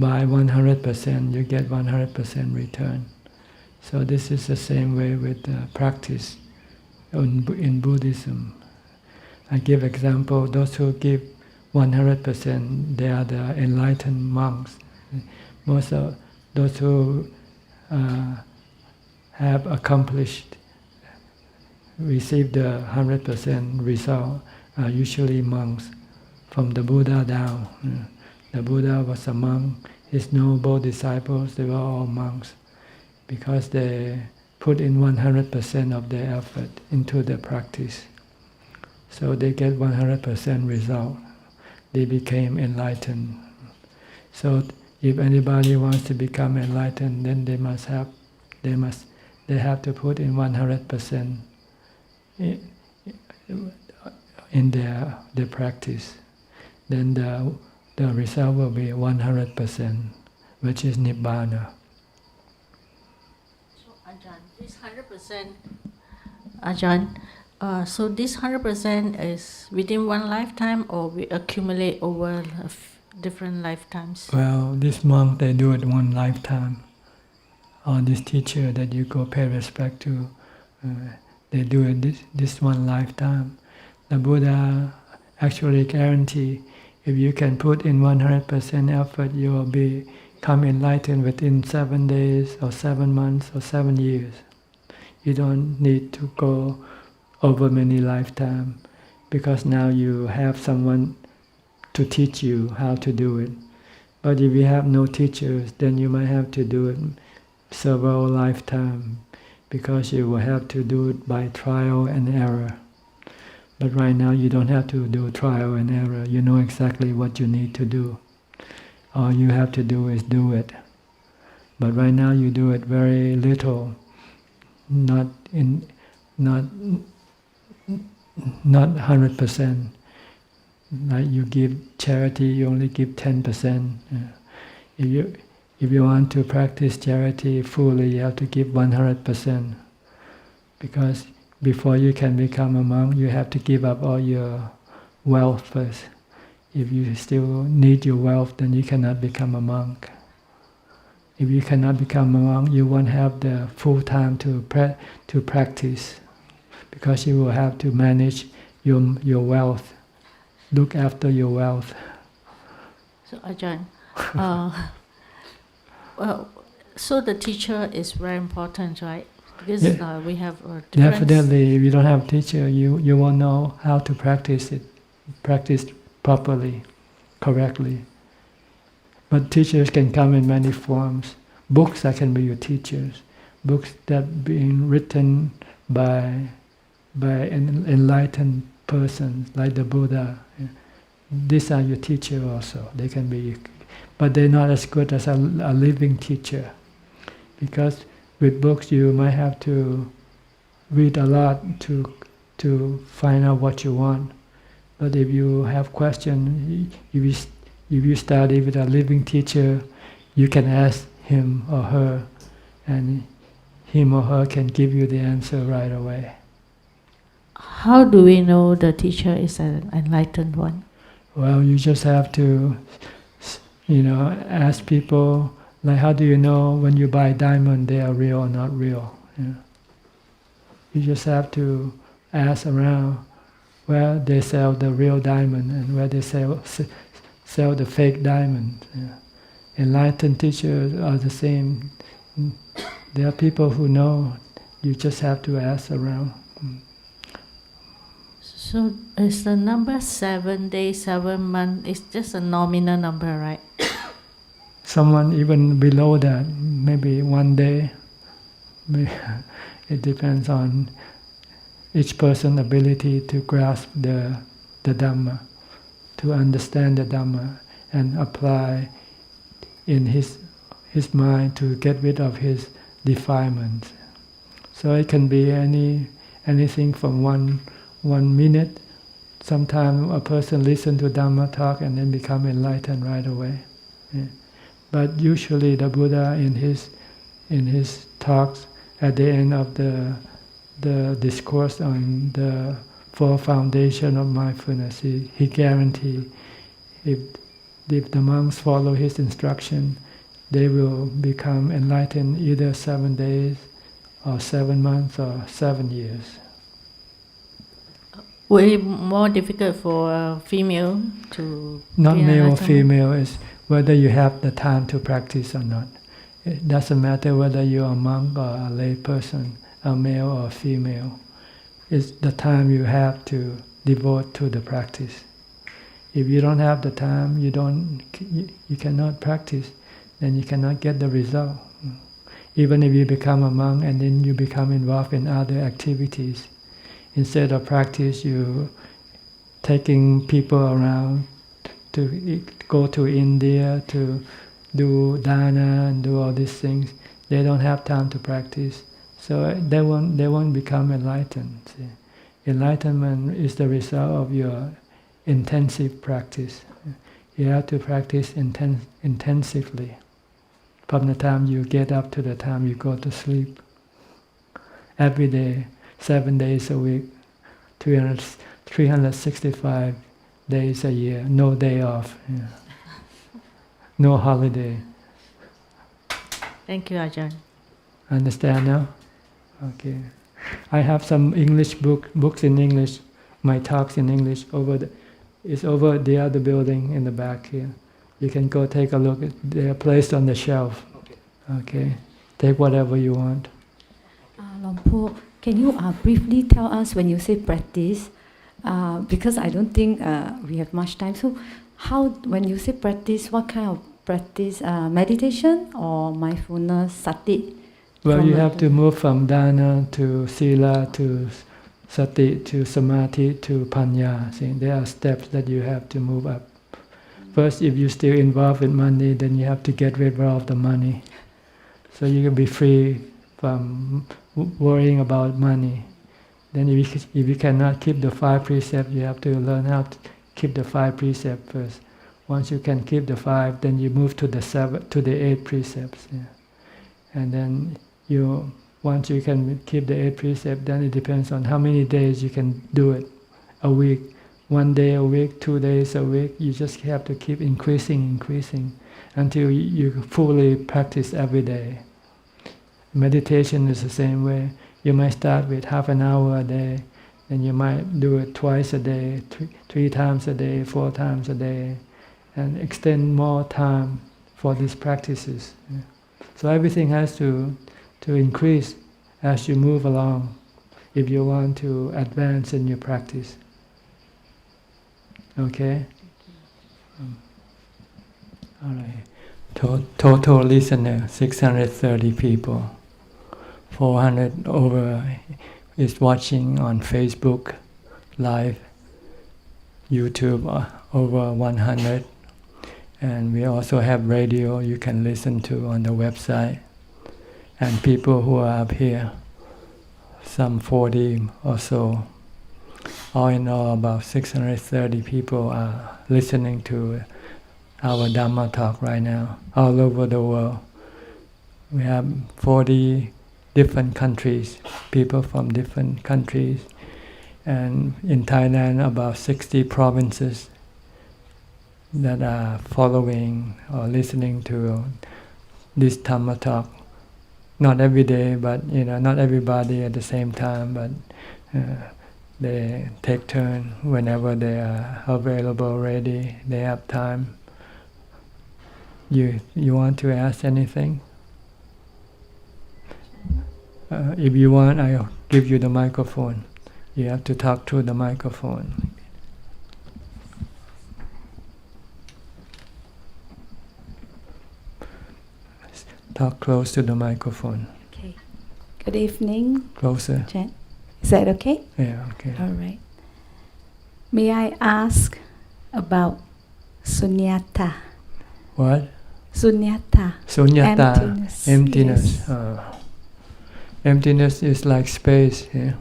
buy 100%, you get 100% return. So this is the same way with practice in Buddhism. I give example, those who give 100%, they are the enlightened monks. Most of those who have accomplished, received the 100% result, are usually monks from the Buddha down. The Buddha was a monk. His noble disciples, they were all monks, because they put in 100% of their effort into the practice. So they get 100% result. They became enlightened. So if anybody wants to become enlightened, then they have to put in 100% in their practice. Then the result will be 100%, which is Nibbana. So Ajahn, this 100%, Ajahn, so this 100% is within one lifetime, or we accumulate over different lifetimes? Well, this monk, they do it one lifetime. Or this teacher that you go pay respect to, they do it this one lifetime. The Buddha actually guarantee if you can put in 100% effort, you will become enlightened within 7 days or 7 months or 7 years. You don't need to go over many lifetimes, because now you have someone to teach you how to do it. But if you have no teachers, then you might have to do it several lifetimes, because you will have to do it by trial and error. But right now you don't have to do trial and error. You know exactly what you need to do. All you have to do is do it. But right now you do it very little, not 100%. Like you give charity, you only give 10%. If you want to practice charity fully, you have to give 100%. Because before you can become a monk, you have to give up all your wealth first. If you still need your wealth, then you cannot become a monk. If you cannot become a monk, you won't have the full time to practice, because you will have to manage your wealth, look after your wealth. So Ajahn, well, so the teacher is very important, right? Because we have a difference. Definitely, if you don't have a teacher, you won't know how to practice properly, correctly. But teachers can come in many forms. Books that can be your teachers. Books that being written by an enlightened person like the Buddha. These are your teacher also. They can be, but they're not as good as a living teacher, because with books you might have to read a lot to find out what you want. But if you have questions, if you study with a living teacher, you can ask him or her, and him or her can give you the answer right away. How do we know the teacher is an enlightened one? Well, you just have to, ask people, like how do you know when you buy diamond they are real or not real? You just have to ask around where they sell the real diamond and where they sell the fake diamond. Enlightened teachers are the same. There are people who know. You just have to ask around. So is the number 7 days, 7 months, it's just a nominal number, right? Someone even below that, maybe 1 day. It depends on each person's ability to grasp the Dhamma, to understand the Dhamma and apply in his mind to get rid of his defilements. So it can be anything from one minute. Sometimes a person listens to Dhamma talk and then become enlightened right away. But usually the Buddha in his talks at the end of the discourse on the 4 foundation of mindfulness, he guarantees if the monks follow his instruction, they will become enlightened either 7 days or 7 months or 7 years. Way more difficult for a female to not be male or enlightened? female, is whether you have the time to practice or not. It doesn't matter whether you're a monk or a lay person, a male or a female. It's the time you have to devote to the practice. If you don't have the time, you cannot practice, then you cannot get the result. Even if you become a monk and then you become involved in other activities, instead of practice, you taking people around to go to India to do dana and do all these things. They don't have time to practice, so they won't become enlightened. See? Enlightenment is the result of your intensive practice. You have to practice intensively, from the time you get up to the time you go to sleep. Every day, 7 days a week, 365 days a year, no day off, no holiday. Thank you, Ajahn. Understand now? Okay. I have some English books in English, my talks in English it's over the other building in the back here. You can go take a look. They are placed on the shelf. Okay. Take whatever you want. Lompo, can you briefly tell us when you say practice? Because I don't think we have much time. So, when you say practice, what kind of practice? Meditation or mindfulness, sati? Well, you have to move from dana to sila to sati to samadhi to panya. See, there are steps that you have to move up. First, if you're still involved with money, then you have to get rid of the money. So you can be free from worrying about money. Then if you cannot keep the 5 precepts, you have to learn how to keep the 5 precepts first. Once you can keep the 5, then you move to the 8 precepts. Yeah. And then once you can keep the 8 precepts, then it depends on how many days you can do it a week. 1 day a week, 2 days a week. You just have to keep increasing until you fully practice every day. Meditation is the same way. You might start with half an hour a day, then you might do it twice a day, 3 times a day, 4 times a day, and extend more time for these practices. Yeah. So everything has to increase as you move along if you want to advance in your practice. Okay? All right. Total listener, 630 people. 400 over is watching on Facebook Live, YouTube over 100, and we also have radio you can listen to on the website, and people who are up here, some 40 or so. All in all, about 630 people are listening to our Dhamma talk right now, all over the world. We have 40 different countries, people from different countries, and in Thailand about 60 provinces that are following or listening to this Dhamma talk. Not every day, but not everybody at the same time, but they take turn whenever they are available, ready, they have time. You want to ask anything? If you want, I'll give you the microphone. You have to talk through the microphone. Talk close to the microphone. Okay. Good evening. Closer. Jen. Is that okay? Yeah, okay. All right. May I ask about sunyata? What? Sunyata. Sunyata. Emptiness. Yes. Emptiness is like space. Yeah.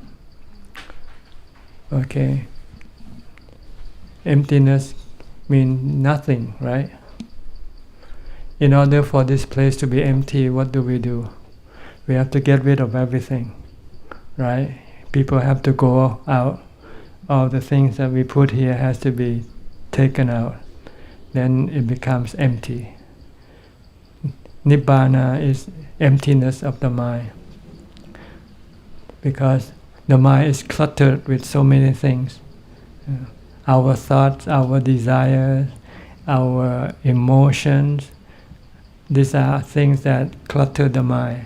Okay. Emptiness means nothing, right? In order for this place to be empty, what do? We have to get rid of everything, right? People have to go out. All the things that we put here has to be taken out. Then it becomes empty. Nibbana is emptiness of the mind. Because the mind is cluttered with so many things. Our thoughts, our desires, our emotions, these are things that clutter the mind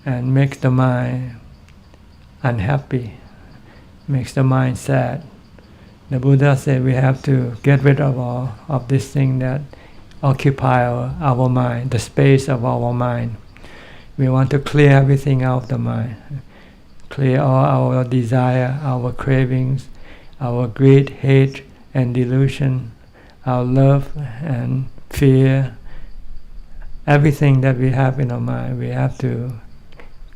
and makes the mind unhappy, makes the mind sad. The Buddha said we have to get rid of all of these things that occupy our mind, the space of our mind. We want to clear everything out of the mind. Clear all our desire, our cravings, our greed, hate, and delusion, our love and fear, everything that we have in our mind, we have to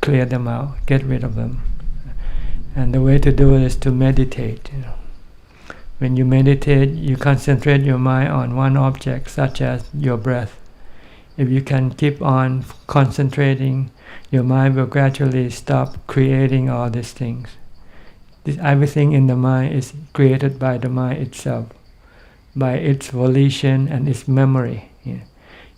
clear them out, get rid of them. And the way to do it is to meditate. When you meditate, you concentrate your mind on one object, such as your breath. If you can keep on concentrating, your mind will gradually stop creating all these things. Everything in the mind is created by the mind itself, by its volition and its memory.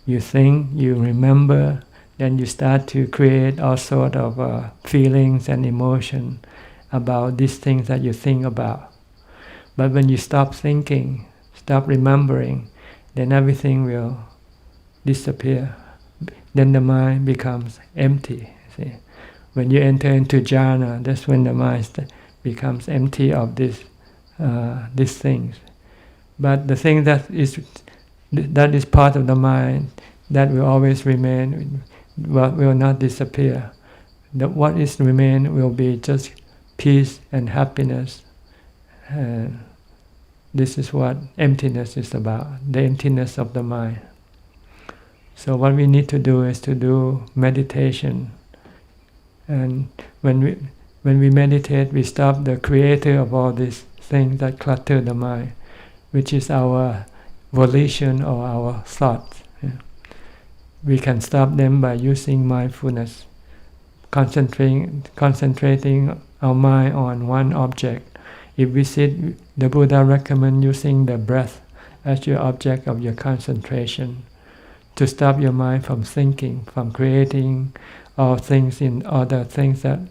You think, you remember, then you start to create all sorts of feelings and emotion about these things that you think about. But when you stop thinking, stop remembering, then everything will disappear. Then the mind becomes empty. See? When you enter into jhana, that's when the mind becomes empty of these things. But the thing that is part of the mind, that will always remain, will not disappear. What is remain will be just peace and happiness. This is what emptiness is about, the emptiness of the mind. So what we need to do is to do meditation. And when we meditate, we stop the creator of all these things that clutter the mind, which is our volition or our thoughts. We can stop them by using mindfulness, concentrating our mind on one object. If we sit, the Buddha recommends using the breath as your object of your concentration, to stop your mind from thinking, from creating all things in other things that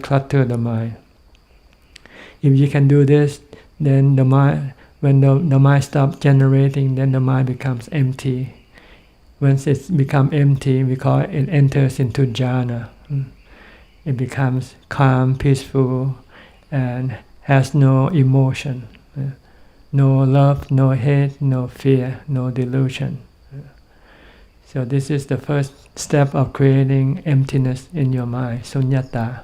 clutter the mind. If you can do this, then the mind, when the mind stops generating, then the mind becomes empty. Once it's become empty, we call it enters into jhana. It becomes calm, peaceful, and has no emotion, no love, no hate, no fear, no delusion. So this is the first step of creating emptiness in your mind, sunyata.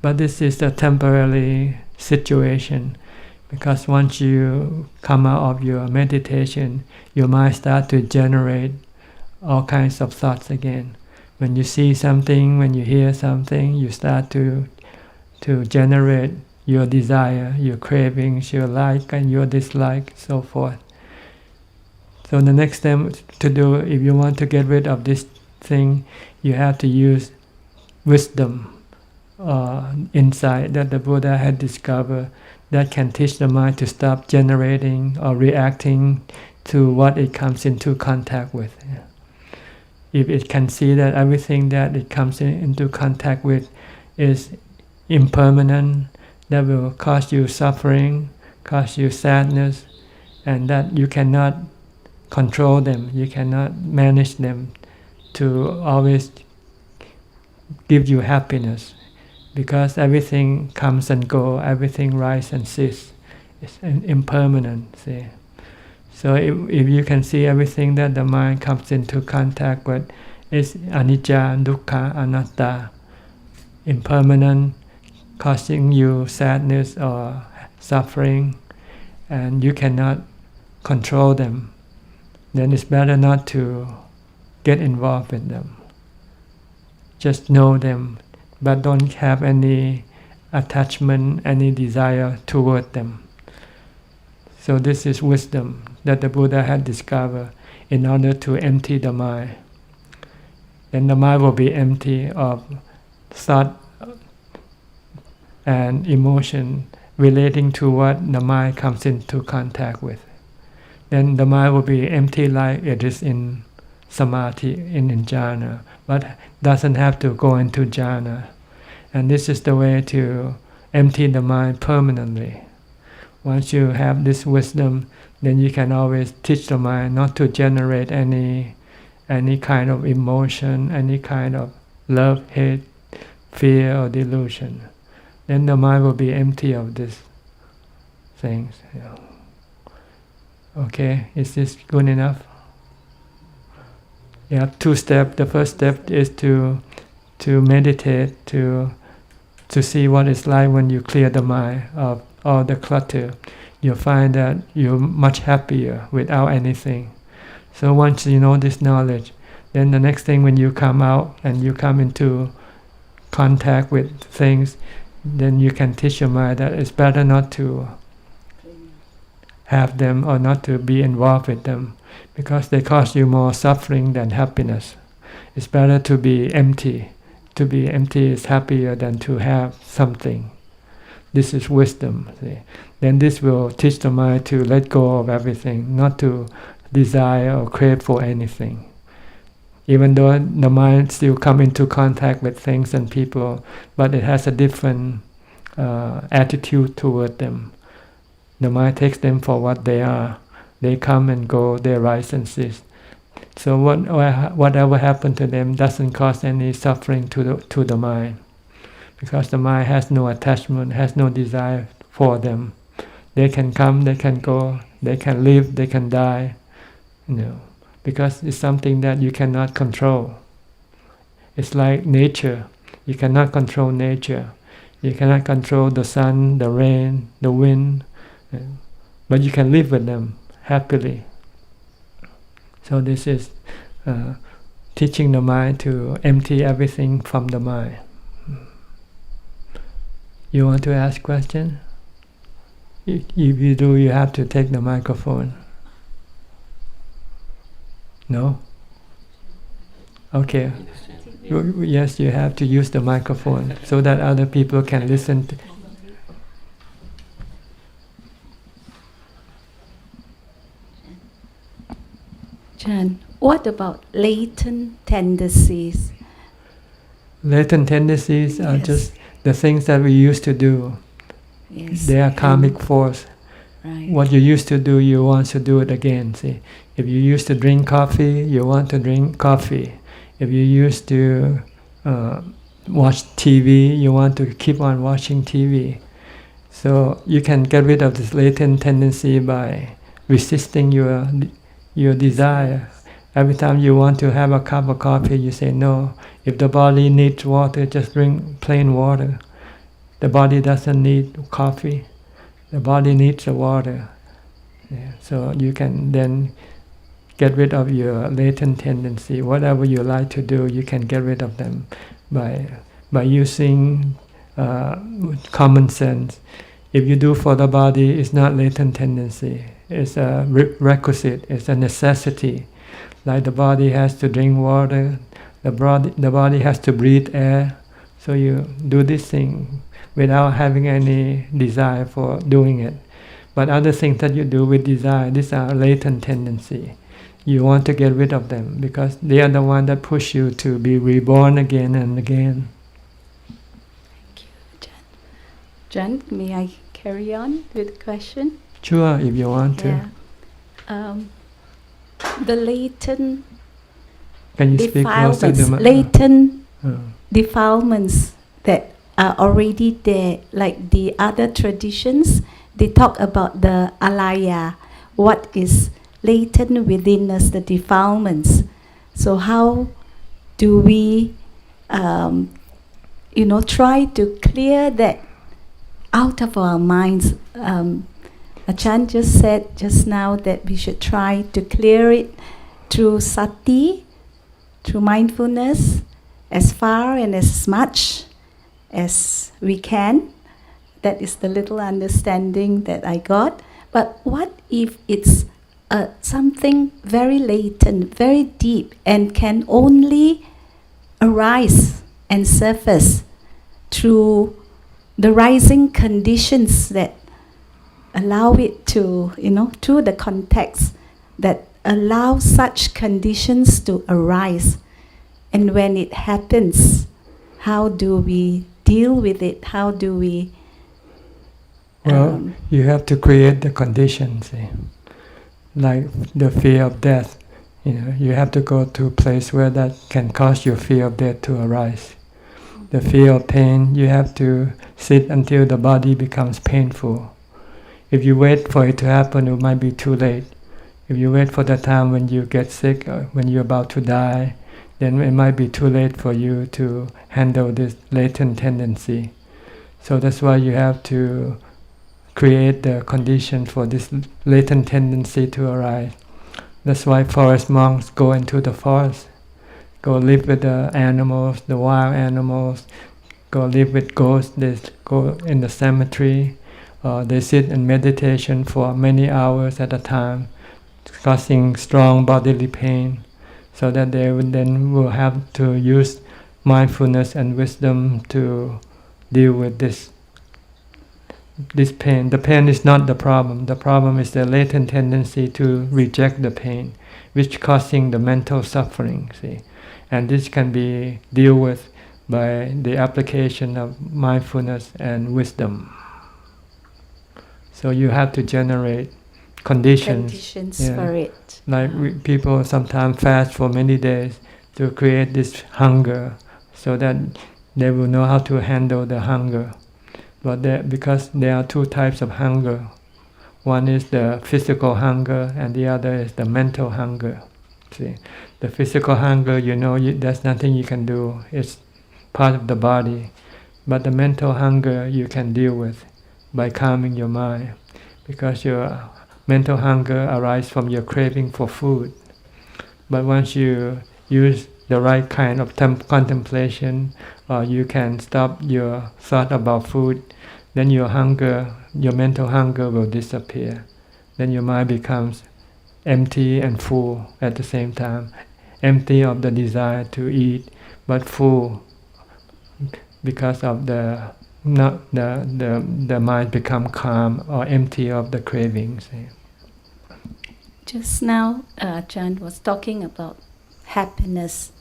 But this is a temporary situation, because once you come out of your meditation, your mind starts to generate all kinds of thoughts again. When you see something, when you hear something, you start to generate your desire, your cravings, your like and your dislike, so forth. So the next step to do, if you want to get rid of this thing, you have to use wisdom, insight that the Buddha had discovered, that can teach the mind to stop generating or reacting to what it comes into contact with. If it can see that everything that it comes into contact with is impermanent, that will cause you suffering, cause you sadness, and that you cannot control them, you cannot manage them to always give you happiness, because everything comes and goes, everything rises and ceases. It's impermanent. See? So if you can see everything that the mind comes into contact with is anicca, dukkha, anatta, impermanent, causing you sadness or suffering, and you cannot control them, then it's better not to get involved with them. Just know them, but don't have any attachment, any desire toward them. So this is wisdom that the Buddha had discovered in order to empty the mind. Then the mind will be empty of thought and emotion relating to what the mind comes into contact with. Then the mind will be empty like it is in samadhi, in jhana, but doesn't have to go into jhana. And this is the way to empty the mind permanently. Once you have this wisdom, then you can always teach the mind not to generate any kind of emotion, any kind of love, hate, fear, or delusion. Then the mind will be empty of these things. Okay, is this good enough? You have 2 steps. The first step is to meditate, to see what it's like when you clear the mind of all the clutter. You'll find that you're much happier without anything. So once you know this knowledge, then the next thing when you come out and you come into contact with things, then you can teach your mind that it's better not to have them or not to be involved with them, because they cause you more suffering than happiness. It's better to be empty. To be empty is happier than to have something. This is wisdom. See? Then this will teach the mind to let go of everything, not to desire or crave for anything. Even though the mind still come into contact with things and people, but it has a different attitude toward them. The mind takes them for what they are. They come and go, they rise and cease. So whatever happened to them doesn't cause any suffering to the mind, because the mind has no attachment, has no desire for them. They can come, they can go, they can live, they can die, because it's something that you cannot control. It's like nature. You cannot control nature. You cannot control the sun, the rain, the wind, but you can live with them happily. So this is teaching the mind to empty everything from the mind. You want to ask question? If you do, you have to take the microphone. No? Okay. Yes, you have to use the microphone so that other people can listen. Ajahn, what about latent tendencies? Latent tendencies are just the things that we used to do. Yes. They are karmic force. Right. What you used to do, you want to do it again. See, if you used to drink coffee, you want to drink coffee. If you used to watch TV, you want to keep on watching TV. So you can get rid of this latent tendency by resisting your desire. Every time you want to have a cup of coffee, you say no. If the body needs water, just drink plain water. The body doesn't need coffee. The body needs the water. Yeah. So you can then get rid of your latent tendency. Whatever you like to do, you can get rid of them by using common sense. If you do for the body, it's not latent tendency. It's a requisite. It's a necessity. Like the body has to drink water, the body has to breathe air. So you do this thing without having any desire for doing it. But other things that you do with desire, these are latent tendency. You want to get rid of them because they are the one that push you to be reborn again and again. Thank you, Ajahn. Ajahn, may I carry on with the question? Sure, if you want to. Yeah. The latent Can you speak closer to the mic? latent defilements that are already there, like the other traditions, they talk about the alaya, what is latent within us, the defilements. So how do we, try to clear that out of our minds? Ajahn just said just now that we should try to clear it through sati, through mindfulness, as far and as much as we can. That is the little understanding that I got. But what if it's something very latent, very deep, and can only arise and surface through the rising conditions that allow it to, through the context that allow such conditions to arise. And when it happens, how do we deal with it? How do we... Well, you have to create the conditions, like the fear of death. You have to go to a place where that can cause your fear of death to arise. The fear of pain, you have to sit until the body becomes painful. If you wait for it to happen, it might be too late. If you wait for the time when you get sick or when you're about to die, then it might be too late for you to handle this latent tendency. So that's why you have to create the condition for this latent tendency to arise. That's why forest monks go into the forest, go live with the animals, the wild animals, go live with ghosts, they go in the cemetery, they sit in meditation for many hours at a time, causing strong bodily pain, so that they will have to use mindfulness and wisdom to deal with this pain. The pain is not the problem. The problem is the latent tendency to reject the pain, which causing the mental suffering. See, and this can be dealt with by the application of mindfulness and wisdom. So you have to generate conditions for it. Like people sometimes fast for many days to create this hunger, so that they will know how to handle the hunger. But because there are two types of hunger. One is the physical hunger, and the other is the mental hunger. See, the physical hunger, there's nothing you can do. It's part of the body. But the mental hunger you can deal with by calming your mind, because your mental hunger arises from your craving for food. But once you use the right kind of contemplation, or you can stop your thought about food, then your mental hunger will disappear. Then your mind becomes empty and full at the same time. Empty of the desire to eat, but full because of the mind become calm or empty of the cravings. Just now, Ajahn was talking about happiness,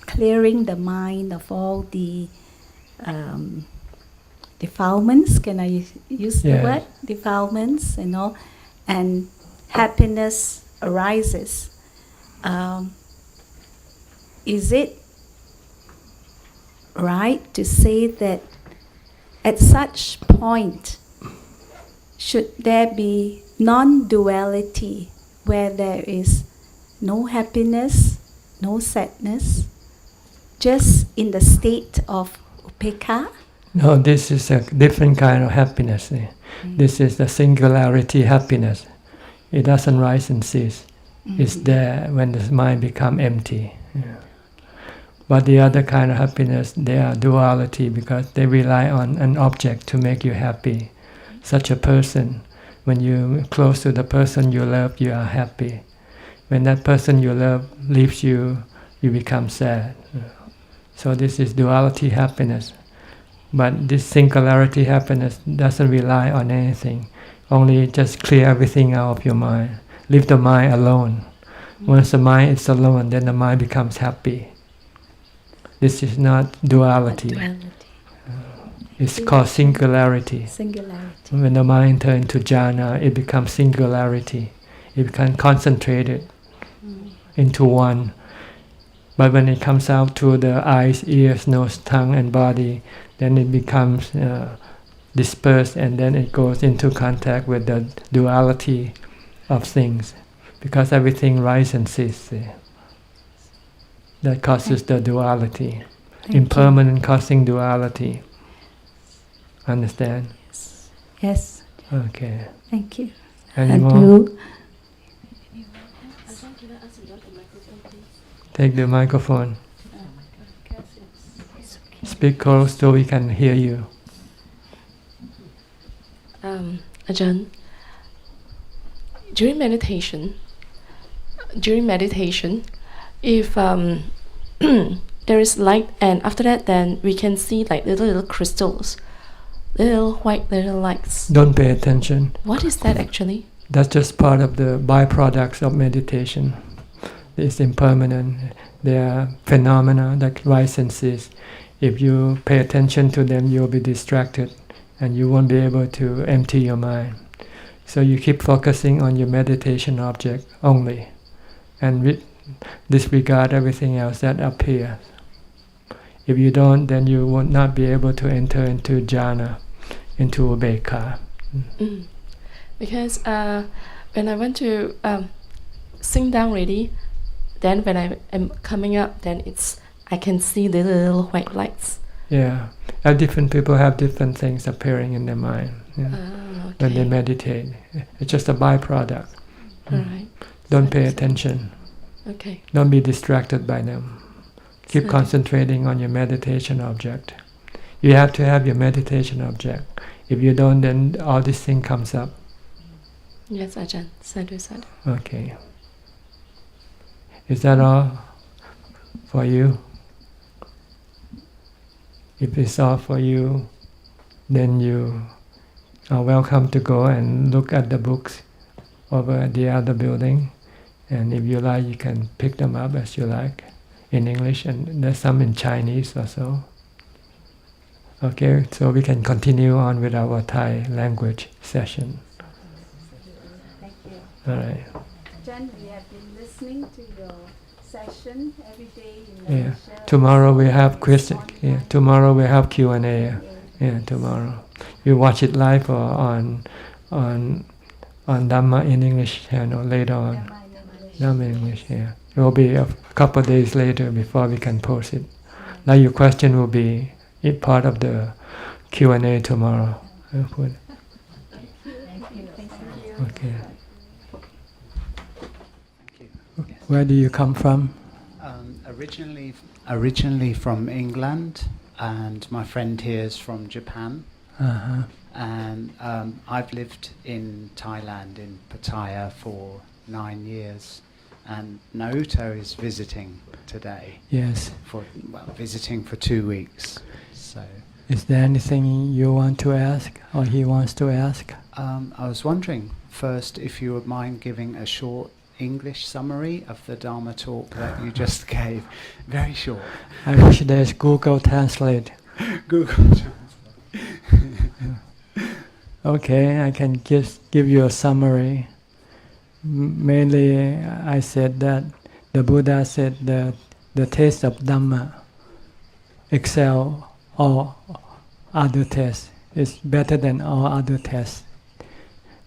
clearing the mind of all the defilements. Can I use the word? Defilements, and happiness arises. Is it right to say that at such point should there be non-duality, where there is no happiness, no sadness, just in the state of upekkha? No, this is a different kind of happiness. This is the singularity happiness. It doesn't rise and cease. It's there when the mind becomes empty. But the other kind of happiness, they are duality, because they rely on an object to make you happy. Such a person, when you're close to the person you love, you are happy. When that person you love leaves you, you become sad. So this is duality happiness. But this singularity happiness doesn't rely on anything. Only just clear everything out of your mind. Leave the mind alone. Once the mind is alone, then the mind becomes happy. This is not duality. It's called singularity. When the mind turns into jhana, it becomes singularity. It becomes concentrated into one. But when it comes out to the eyes, ears, nose, tongue, and body, then it becomes dispersed, and then it goes into contact with the duality of things, because everything rises and ceases. That causes the duality. Impermanent causing duality. Understand? Yes. Okay. Thank you. Any more? Take the microphone. Speak close so we can hear you. Ajahn, during meditation, if there is light, and after that, then we can see like little crystals, little white little lights. Don't pay attention. What is that actually? That's just part of the byproducts of meditation. It's impermanent. They are phenomena that rise and cease. If you pay attention to them, you'll be distracted, and you won't be able to empty your mind. So you keep focusing on your meditation object only, and disregard everything else that appears. If you don't, then you will not be able to enter into jhana, into upekkha. Because when I went to sing down already, then when I am coming up, then I can see the little white lights. Yeah, and different people have different things appearing in their mind when they meditate. It's just a byproduct. All right. Don't pay attention. Okay. Don't be distracted by them. Keep Sadhu. concentrating on your meditation object. You have to have your meditation object. If you don't, then all this thing comes up. Yes, Ajahn. Sadhu, sadhu. Okay. Is that all for you? If it's all for you, then you are welcome to go and look at the books over at the other building. And if you like, you can pick them up as you like in English, and there's some in Chinese also. Okay, so we can continue on with our Thai language session. Thank you. All right. Ajahn, we have been listening to your session every day in Yeah. Malaysia. Tomorrow we have question. Yeah. Tomorrow we have Q&A. Yeah. Tomorrow. You watch it live or on Dhamma in English channel later on. Dhamma in English. Yeah. It will be a couple of days later before we can post it. Now your question will be part of the Q&A tomorrow. Okay. Where do you come from? Originally from England, and my friend here is from Japan. Uh-huh. And I've lived in Thailand, in Pattaya, for 9 years. And Naruto is visiting today. Yes. Visiting for 2 weeks. So. Is there anything you want to ask, or he wants to ask? I was wondering, first, if you would mind giving a short English summary of the Dharma talk that you just gave. Very short. I wish there's Google Translate. Google Translate. Okay, I can give you a summary. Mainly, I said that the Buddha said that the taste of Dhamma excel all other tests. It's better than all other tests.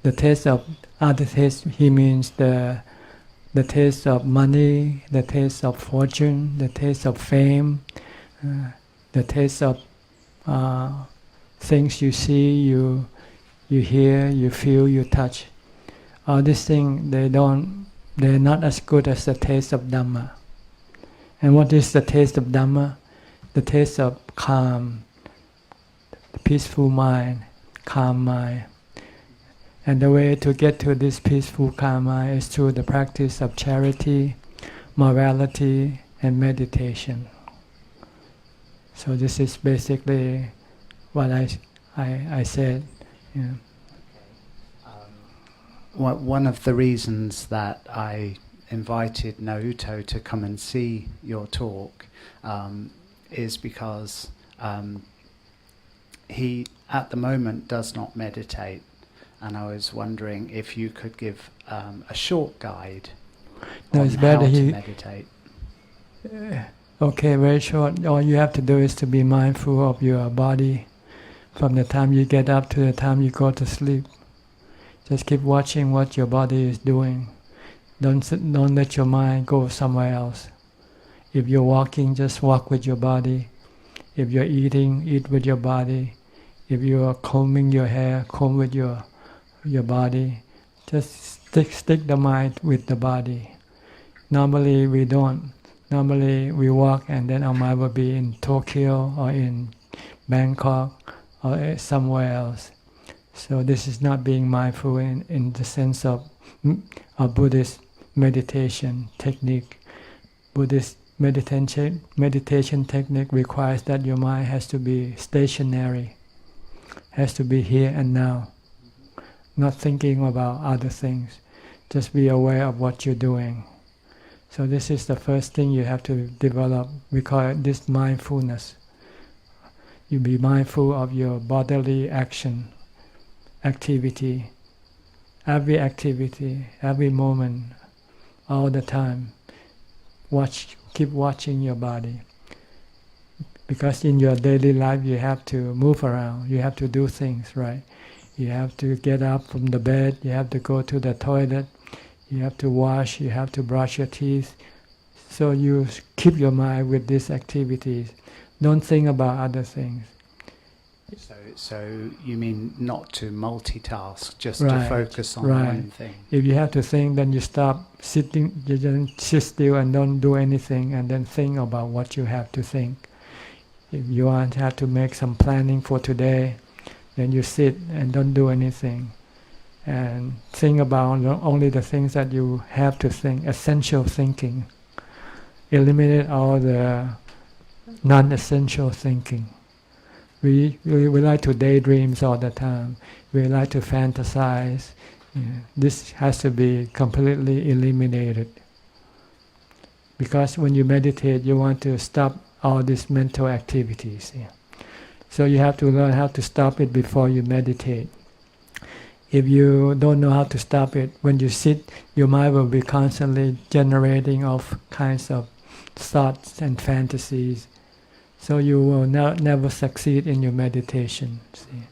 The taste of other tests, he means the taste of money, the taste of fortune, the taste of fame, the taste of things you see, you hear, you feel, you touch. All these things, they're not as good as the taste of Dhamma. And what is the taste of Dhamma? The taste of calm, the peaceful mind, calm mind. And the way to get to this peaceful calm mind is through the practice of charity, morality, and meditation. So this is basically what I said. Yeah. One of the reasons that I invited Naruto to come and see your talk is because he, at the moment, does not meditate. And I was wondering if you could give a short guide on how to meditate. Okay, very short. All you have to do is to be mindful of your body from the time you get up to the time you go to sleep. Just keep watching what your body is doing. Don't let your mind go somewhere else. If you're walking, just walk with your body. If you're eating, eat with your body. If you're combing your hair, comb with your body. Just stick the mind with the body. Normally we don't. Normally we walk and then our mind will be in Tokyo or in Bangkok or somewhere else. So this is not being mindful in the sense of a Buddhist meditation technique. Buddhist meditation technique requires that your mind has to be stationary, has to be here and now, not thinking about other things. Just be aware of what you're doing. So this is the first thing you have to develop. We call it this mindfulness. You be mindful of your bodily activity, every moment, all the time. Keep watching your body. Because in your daily life you have to move around, you have to do things, right? You have to get up from the bed, you have to go to the toilet, you have to wash, you have to brush your teeth. So you keep your mind with these activities. Don't think about other things. So you mean not to multitask, just Right, to focus on right. one thing? If you have to think, then you stop sitting, you just sit still and don't do anything, and then think about what you have to think. If you want to have to make some planning for today, then you sit and don't do anything. And think about only the things that you have to think, essential thinking. Eliminate all the non-essential thinking. We like to daydream all the time. We like to fantasize. This has to be completely eliminated. Because when you meditate, you want to stop all these mental activities. So you have to learn how to stop it before you meditate. If you don't know how to stop it, when you sit, your mind will be constantly generating all kinds of thoughts and fantasies. So you will never succeed in your meditation. See?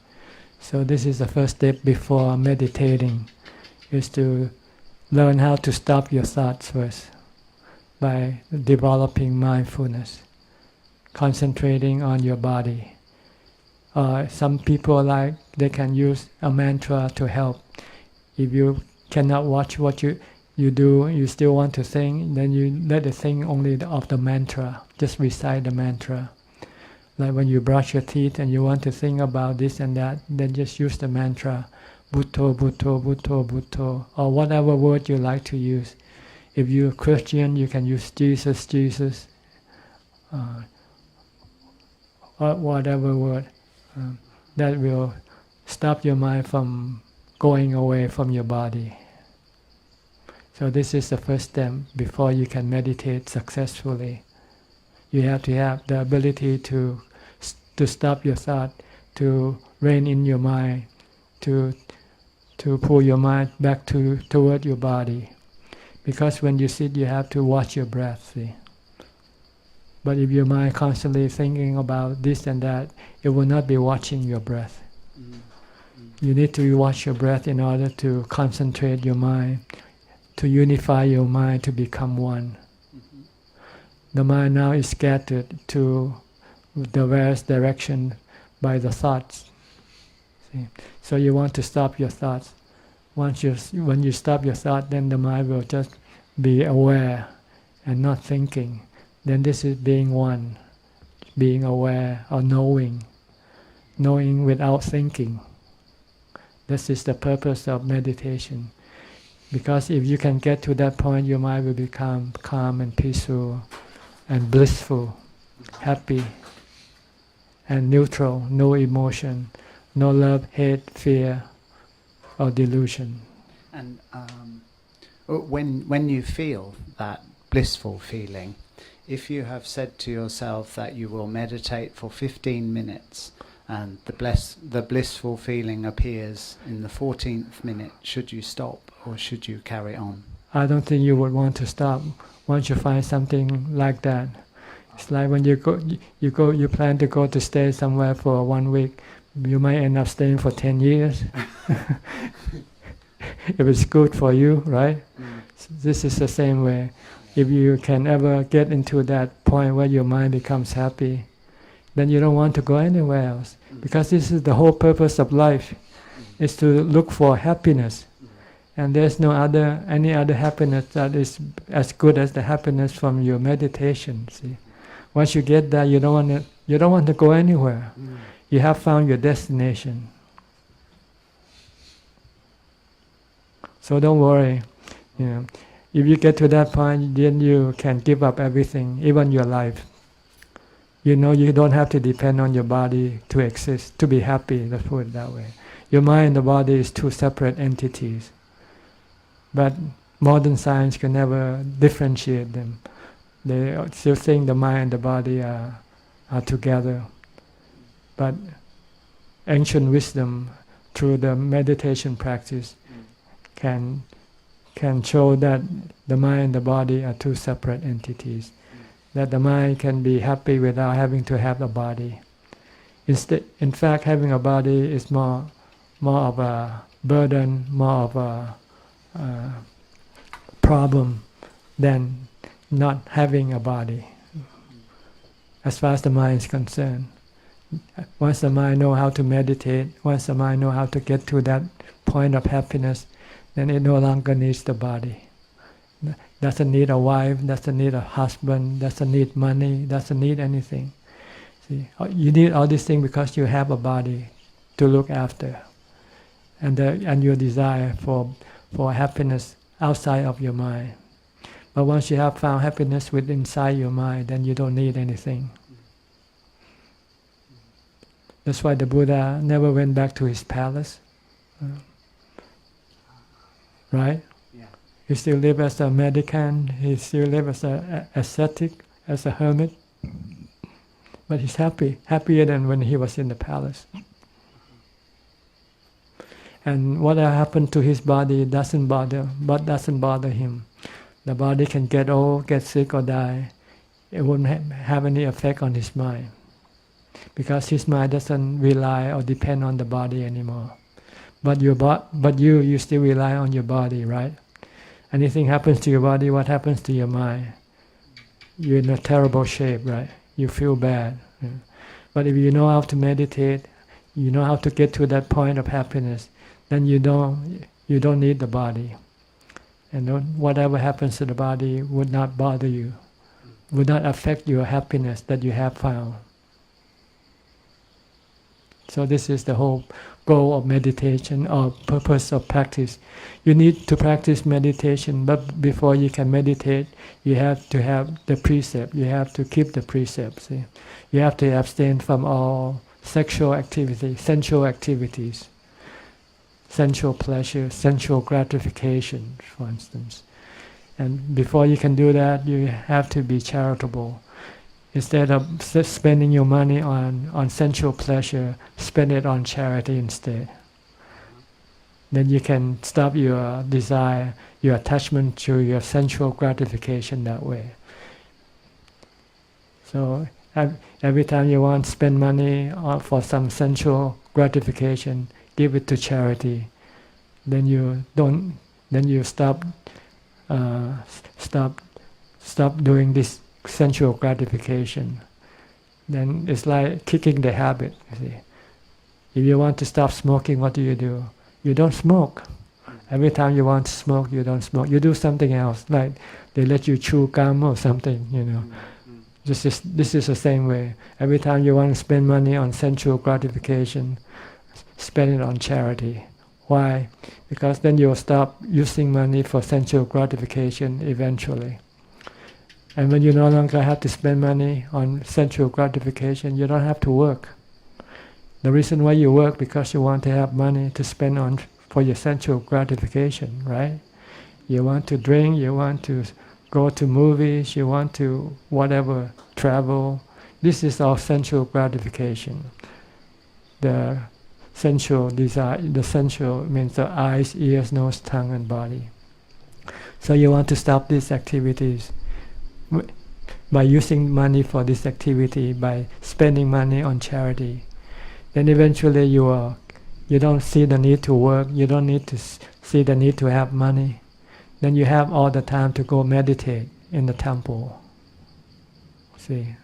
So this is the first step before meditating, is to learn how to stop your thoughts first by developing mindfulness, concentrating on your body. Some people they can use a mantra to help. If you cannot watch what you do, you still want to think, then you let it think only of the mantra. Just recite the mantra. Like when you brush your teeth and you want to think about this and that, then just use the mantra, Bhutto, Bhutto, Bhutto, Bhutto, or whatever word you like to use. If you're Christian, you can use Jesus, Jesus, or whatever word. That will stop your mind from going away from your body. So this is the first step before you can meditate successfully. You have to have the ability to stop your thought, to rein in your mind, to pull your mind back toward your body. Because when you sit, you have to watch your breath. See? But if your mind constantly thinking about this and that, it will not be watching your breath. You need to watch your breath in order to concentrate your mind, to unify your mind to become one. The mind now is scattered to the various directions by the thoughts. See? So you want to stop your thoughts. When you stop your thought, then the mind will just be aware and not thinking. Then this is being one, being aware or knowing without thinking. This is the purpose of meditation. Because if you can get to that point, your mind will become calm and peaceful and blissful, happy and neutral, no emotion, no love, hate, fear, or delusion. And when you feel that blissful feeling, if you have said to yourself that you will meditate for 15 minutes and the blissful feeling appears in the 14th minute, should you stop or should you carry on? I don't think you would want to stop once you find something like that. It's like when you plan to go to stay somewhere for 1 week, you might end up staying for 10 years. If it's good for you, right? This is the same way. If you can ever get into that point where your mind becomes happy, then you don't want to go anywhere else. Because this is the whole purpose of life, is to look for happiness. And there's any other happiness that is as good as the happiness from your meditation. See, once you get that, you don't want to go anywhere. You have found your destination. So don't worry. If you get to that point, then you can give up everything, even your life. You don't have to depend on your body to exist, to be happy, let's put it that way. Your mind and the body is two separate entities. But modern science can never differentiate them. They still think the mind and the body are together. But ancient wisdom, through the meditation practice, can show that the mind and the body are two separate entities. That the mind can be happy without having to have a body. In fact, having a body is more more of a burden, more of a problem than not having a body, as far as the mind is concerned. Once the mind knows how to meditate, once the mind knows how to get to that point of happiness, then it no longer needs the body. Doesn't need a wife, doesn't need a husband, doesn't need money, doesn't need anything. See, you need all these things because you have a body to look after, and your desire for happiness outside of your mind. But once you have found happiness within inside your mind, then you don't need anything. That's why the Buddha never went back to his palace. Right? Yeah. He still lived as a mendicant, he still lived as an ascetic, as a hermit. But he's happy, happier than when he was in the palace. And what happened to his body doesn't bother him. The body can get old, get sick or die. It won't have any effect on his mind, because his mind doesn't rely or depend on the body anymore. But you still rely on your body, right? Anything happens to your body, what happens to your mind? You're in a terrible shape, right? You feel bad. Yeah. But if you know how to meditate, you know how to get to that point of happiness, then you don't need the body. And whatever happens to the body would not bother you, would not affect your happiness that you have found. So this is the whole goal of meditation, or purpose of practice. You need to practice meditation, but before you can meditate, you have to have the precept. You have to keep the precepts. See? You have to abstain from all sexual activity, sensual activities, sensual pleasure, sensual gratification, for instance. And before you can do that, you have to be charitable. Instead of spending your money on sensual pleasure, spend it on charity instead. Then you can stop your desire, your attachment to your sensual gratification that way. So every time you want to spend money for some sensual gratification, give it to charity. Then you stop doing this sensual gratification. Then it's like kicking the habit. You see. If you want to stop smoking, what do? You don't smoke. Every time you want to smoke, you don't smoke. You do something else, like they let you chew gum or something. This is the same way. Every time you want to spend money on sensual gratification, spend it on charity. Why? Because then you'll stop using money for sensual gratification eventually. And when you no longer have to spend money on sensual gratification, you don't have to work. The reason why you work because you want to have money to spend on for your sensual gratification, right? You want to drink, you want to go to movies, you want to whatever, travel. This is all sensual gratification. The sensual desire, the sensual means the eyes, ears, nose, tongue and body. So you want to stop these activities by using money for this activity, by spending money on charity. Then eventually you don't see the need to work, you don't need to see the need to have money. Then you have all the time to go meditate in the temple. See?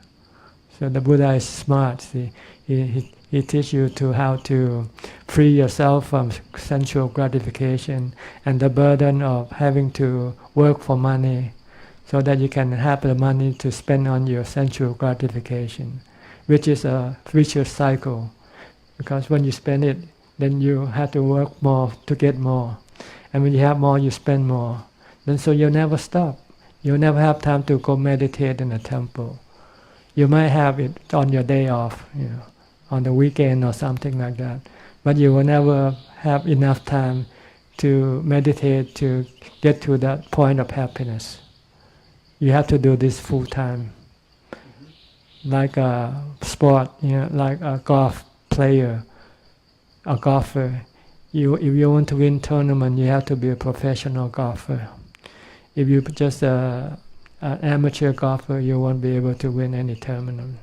So the Buddha is smart. See? He teaches you how to free yourself from sensual gratification and the burden of having to work for money, so that you can have the money to spend on your sensual gratification, which is a vicious cycle. Because when you spend it, then you have to work more to get more. And when you have more, you spend more. Then so you'll never stop. You'll never have time to go meditate in a temple. You might have it on your day off, on the weekend or something like that. But you will never have enough time to meditate to get to that point of happiness. You have to do this full time. Like a sport, like a golf player, a golfer. If you want to win tournament, you have to be a professional golfer. If you're just an amateur golfer, you won't be able to win any tournament.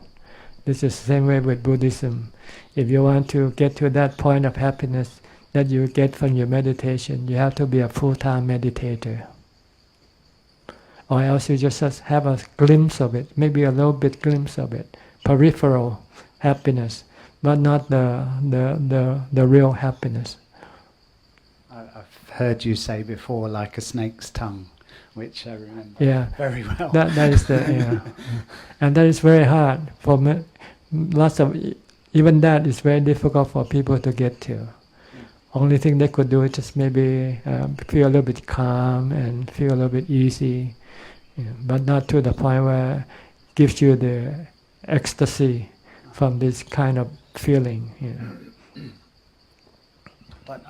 This is the same way with Buddhism. If you want to get to that point of happiness, that you get from your meditation. You have to be a full-time meditator. Or else you just have a glimpse of it, maybe a little bit glimpse of it, peripheral happiness, but not the real happiness. I've heard you say before, like a snake's tongue, which I remember very well. That is the and that is very hard for lots of. Even that is very difficult for people to get to. Only thing they could do is just maybe feel a little bit calm and feel a little bit easy, but not to the point where it gives you the ecstasy from this kind of feeling. But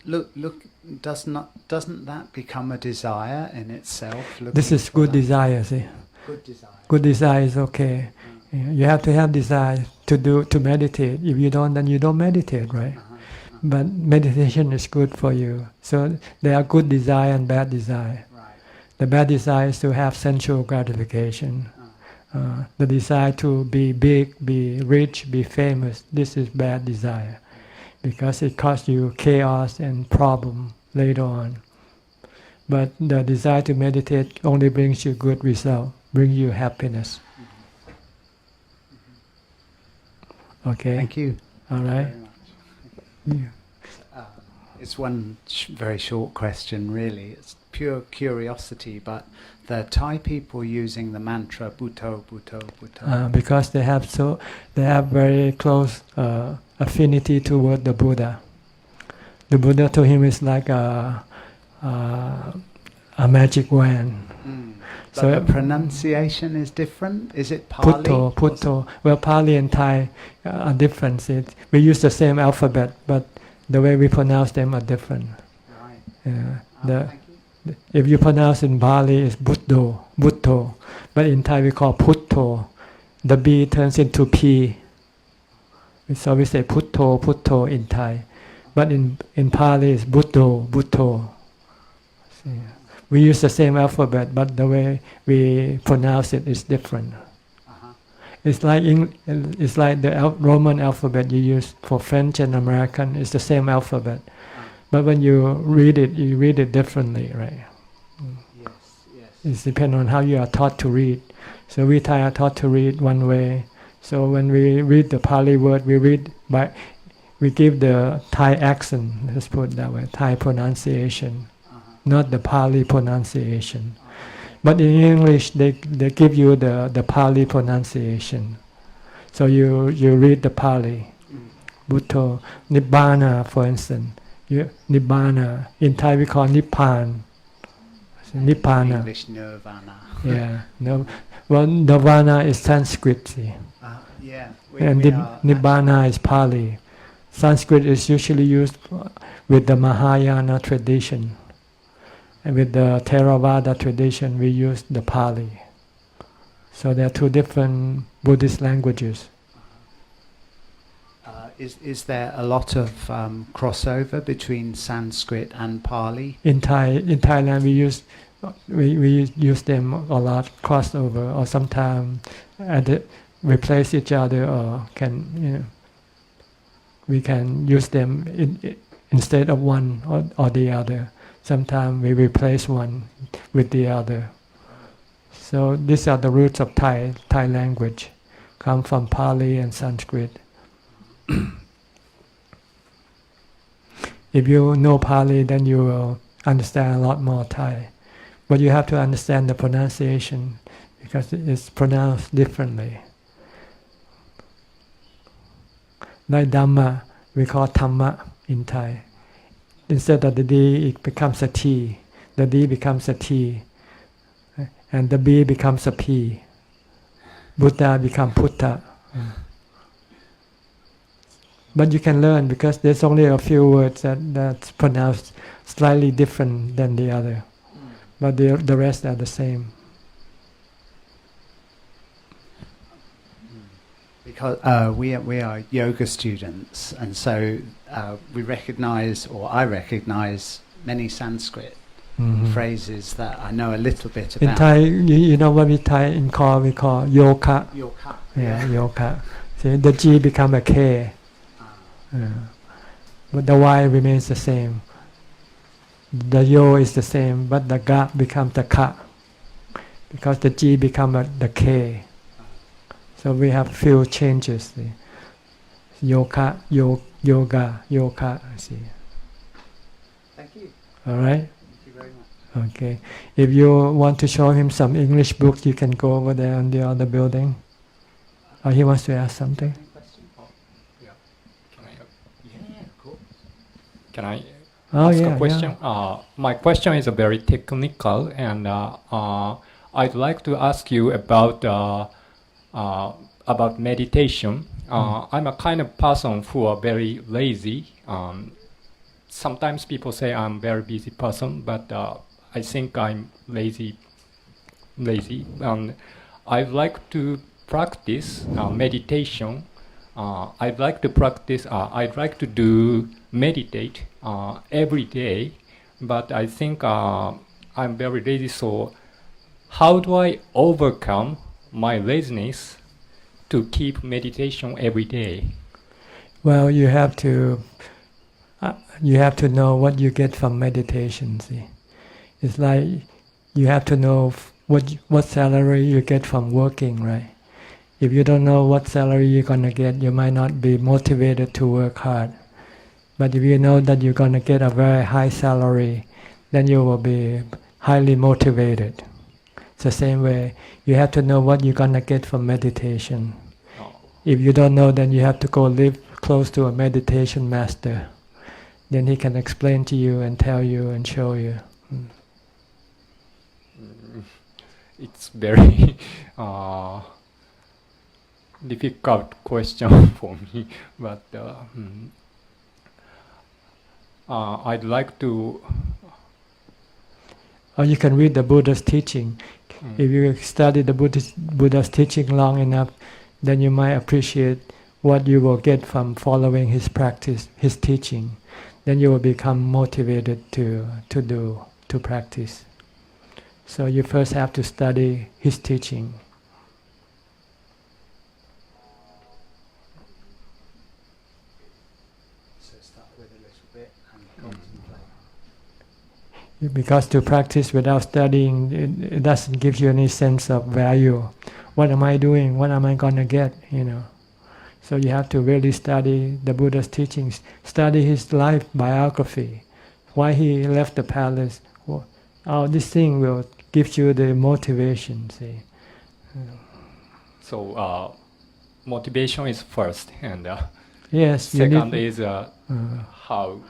look, doesn't that become a desire in itself? This is good desire, see. Good desire. Good desire is okay. You have to have desire to meditate. If you don't, then you don't meditate, right? But meditation is good for you. So there are good desire and bad desire. Right. The bad desire is to have sensual gratification. The desire to be big, be rich, be famous. This is bad desire, because it causes you chaos and problem later on. But the desire to meditate only brings you good result, brings you happiness. Okay. Thank you. All right. Very much. It's one very short question, really. It's pure curiosity, but the Thai people using the mantra Bhutto, Bhutto, Bhutto. Because they have very close affinity toward the Buddha. The Buddha to him is like a magic wand. But So the pronunciation is different? Is it Pali? Putto. Well, Pali and Thai are different. We use the same alphabet, but the way we pronounce them are different. Right. If you pronounce in Pali, it's Butto, but in Thai we call Putto. The B turns into P. So we say Putto in Thai, but in Pali it's Butto. We use the same alphabet, but the way we pronounce it is different. It's like the Roman alphabet you use for French and American. It's the same alphabet, but when you read it differently, right? Yes. It depends on how you are taught to read. So we Thai are taught to read one way. So when we read the Pali word, we give the Thai accent. Let's put it that way: Thai pronunciation, not the Pali pronunciation. But in English, they give you the Pali pronunciation. So you read the Pali, Bhutto, Nibbana, for instance. Nibbana. In Thai we call Nippan. Nibbana. English nirvana. Yeah. No. Well, nirvana is Sanskrit. See. Yeah. And Nibbana is Pali. Sanskrit is usually used with the Mahayana tradition. And with the Theravada tradition, we use the Pali. So there are two different Buddhist languages. Is there a lot of crossover between Sanskrit and Pali? In Thailand, we use them a lot, crossover, or sometimes replace each other, or we can use them instead of one or the other. Sometimes we replace one with the other. So these are the roots of Thai language, come from Pali and Sanskrit. If you know Pali, then you will understand a lot more Thai. But you have to understand the pronunciation, because it's pronounced differently. Like Dhamma, we call Dhamma in Thai. Instead of the D, it becomes a T. The D becomes a T. And the B becomes a P. Buddha becomes Putta. But you can learn, because there's only a few words that's pronounced slightly different than the other. But the rest are the same. Because we are yoga students, and so we recognize, or I recognize, many Sanskrit phrases that I know a little bit about. In Thai, you know what we call yoga. Yoga. Yeah, yoga. See, the G become a K. but the Y remains the same. The Yo is the same, but the Ga becomes the Ka, because the G becomes the K. So we have few changes. See. Yoga, yoga, see. Thank you. All right? Thank you very much. Okay. If you want to show him some English books, you can go over there in the other building. Oh, he wants to ask something? Any question? Oh, yeah. Can I? Yeah, cool. Can I ask a question? My question is very technical, and I'd like to ask you about meditation. I'm a kind of person who are very lazy. Sometimes people say I'm a very busy person, but I think I'm lazy. I'd like to practice meditation. I'd like to do meditate every day, but I think I'm very lazy. So how do I overcome my laziness to keep meditation every day? Well, you have to know what you get from meditation. See, it's like you have to know what salary you get from working, right? If you don't know what salary you're gonna get, you might not be motivated to work hard. But if you know that you're gonna get a very high salary, then you will be highly motivated. It's the same way. You have to know what you're gonna get from meditation. If you don't know, then you have to go live close to a meditation master. Then he can explain to you and tell you and show you. It's very difficult question for me, but I'd like to. Or you can read the Buddha's teaching. If you study the Buddha's teaching long enough, then you might appreciate what you will get from following his practice, his teaching. Then you will become motivated to practice. So you first have to study his teaching. So start with a little bit and contemplate. Because to practice without studying, it doesn't give you any sense of value. What am I doing? What am I going to get? So you have to really study the Buddha's teachings, study his life biography, why he left the palace. All this thing will give you the motivation. See. So motivation is first, and yes. second is how.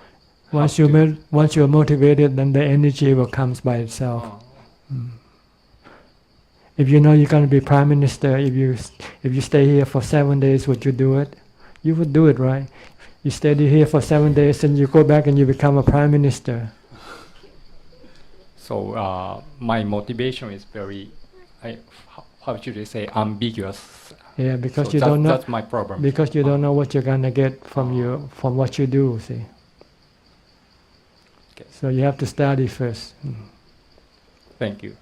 Once you're motivated, then the energy will come by itself. If you know you're going to be prime minister, if you stay here for 7 days, would you do it? You would do it, right? You stay here for 7 days, and you go back and you become a prime minister. So my motivation is very, how should I say, ambiguous. Yeah, because so you don't know. That's my problem. Because you don't know what you're gonna get from what you do. See. Okay. So you have to study first. Thank you.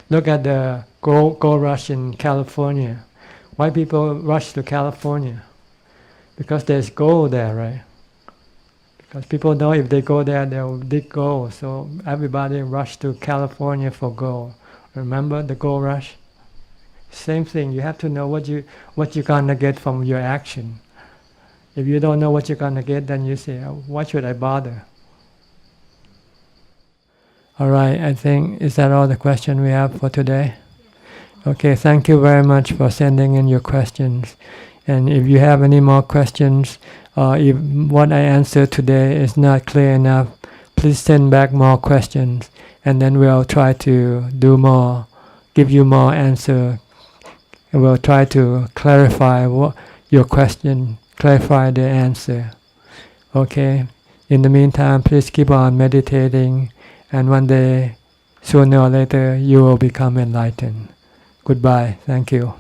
Look at the gold rush in California. Why people rush to California? Because there's gold there, right? Because people know if they go there, they'll dig gold. So everybody rush to California for gold. Remember the gold rush? Same thing. You have to know what you're gonna get from your action. If you don't know what you're gonna get, then you say, "Why should I bother?" All right, I think, is that all the question we have for today? Okay, thank you very much for sending in your questions. And if you have any more questions, or if what I answered today is not clear enough, please send back more questions, and then we'll try to do more, give you more answer. And we'll try to clarify your question, clarify the answer. Okay? In the meantime, please keep on meditating, and one day, sooner or later, you will become enlightened. Goodbye. Thank you.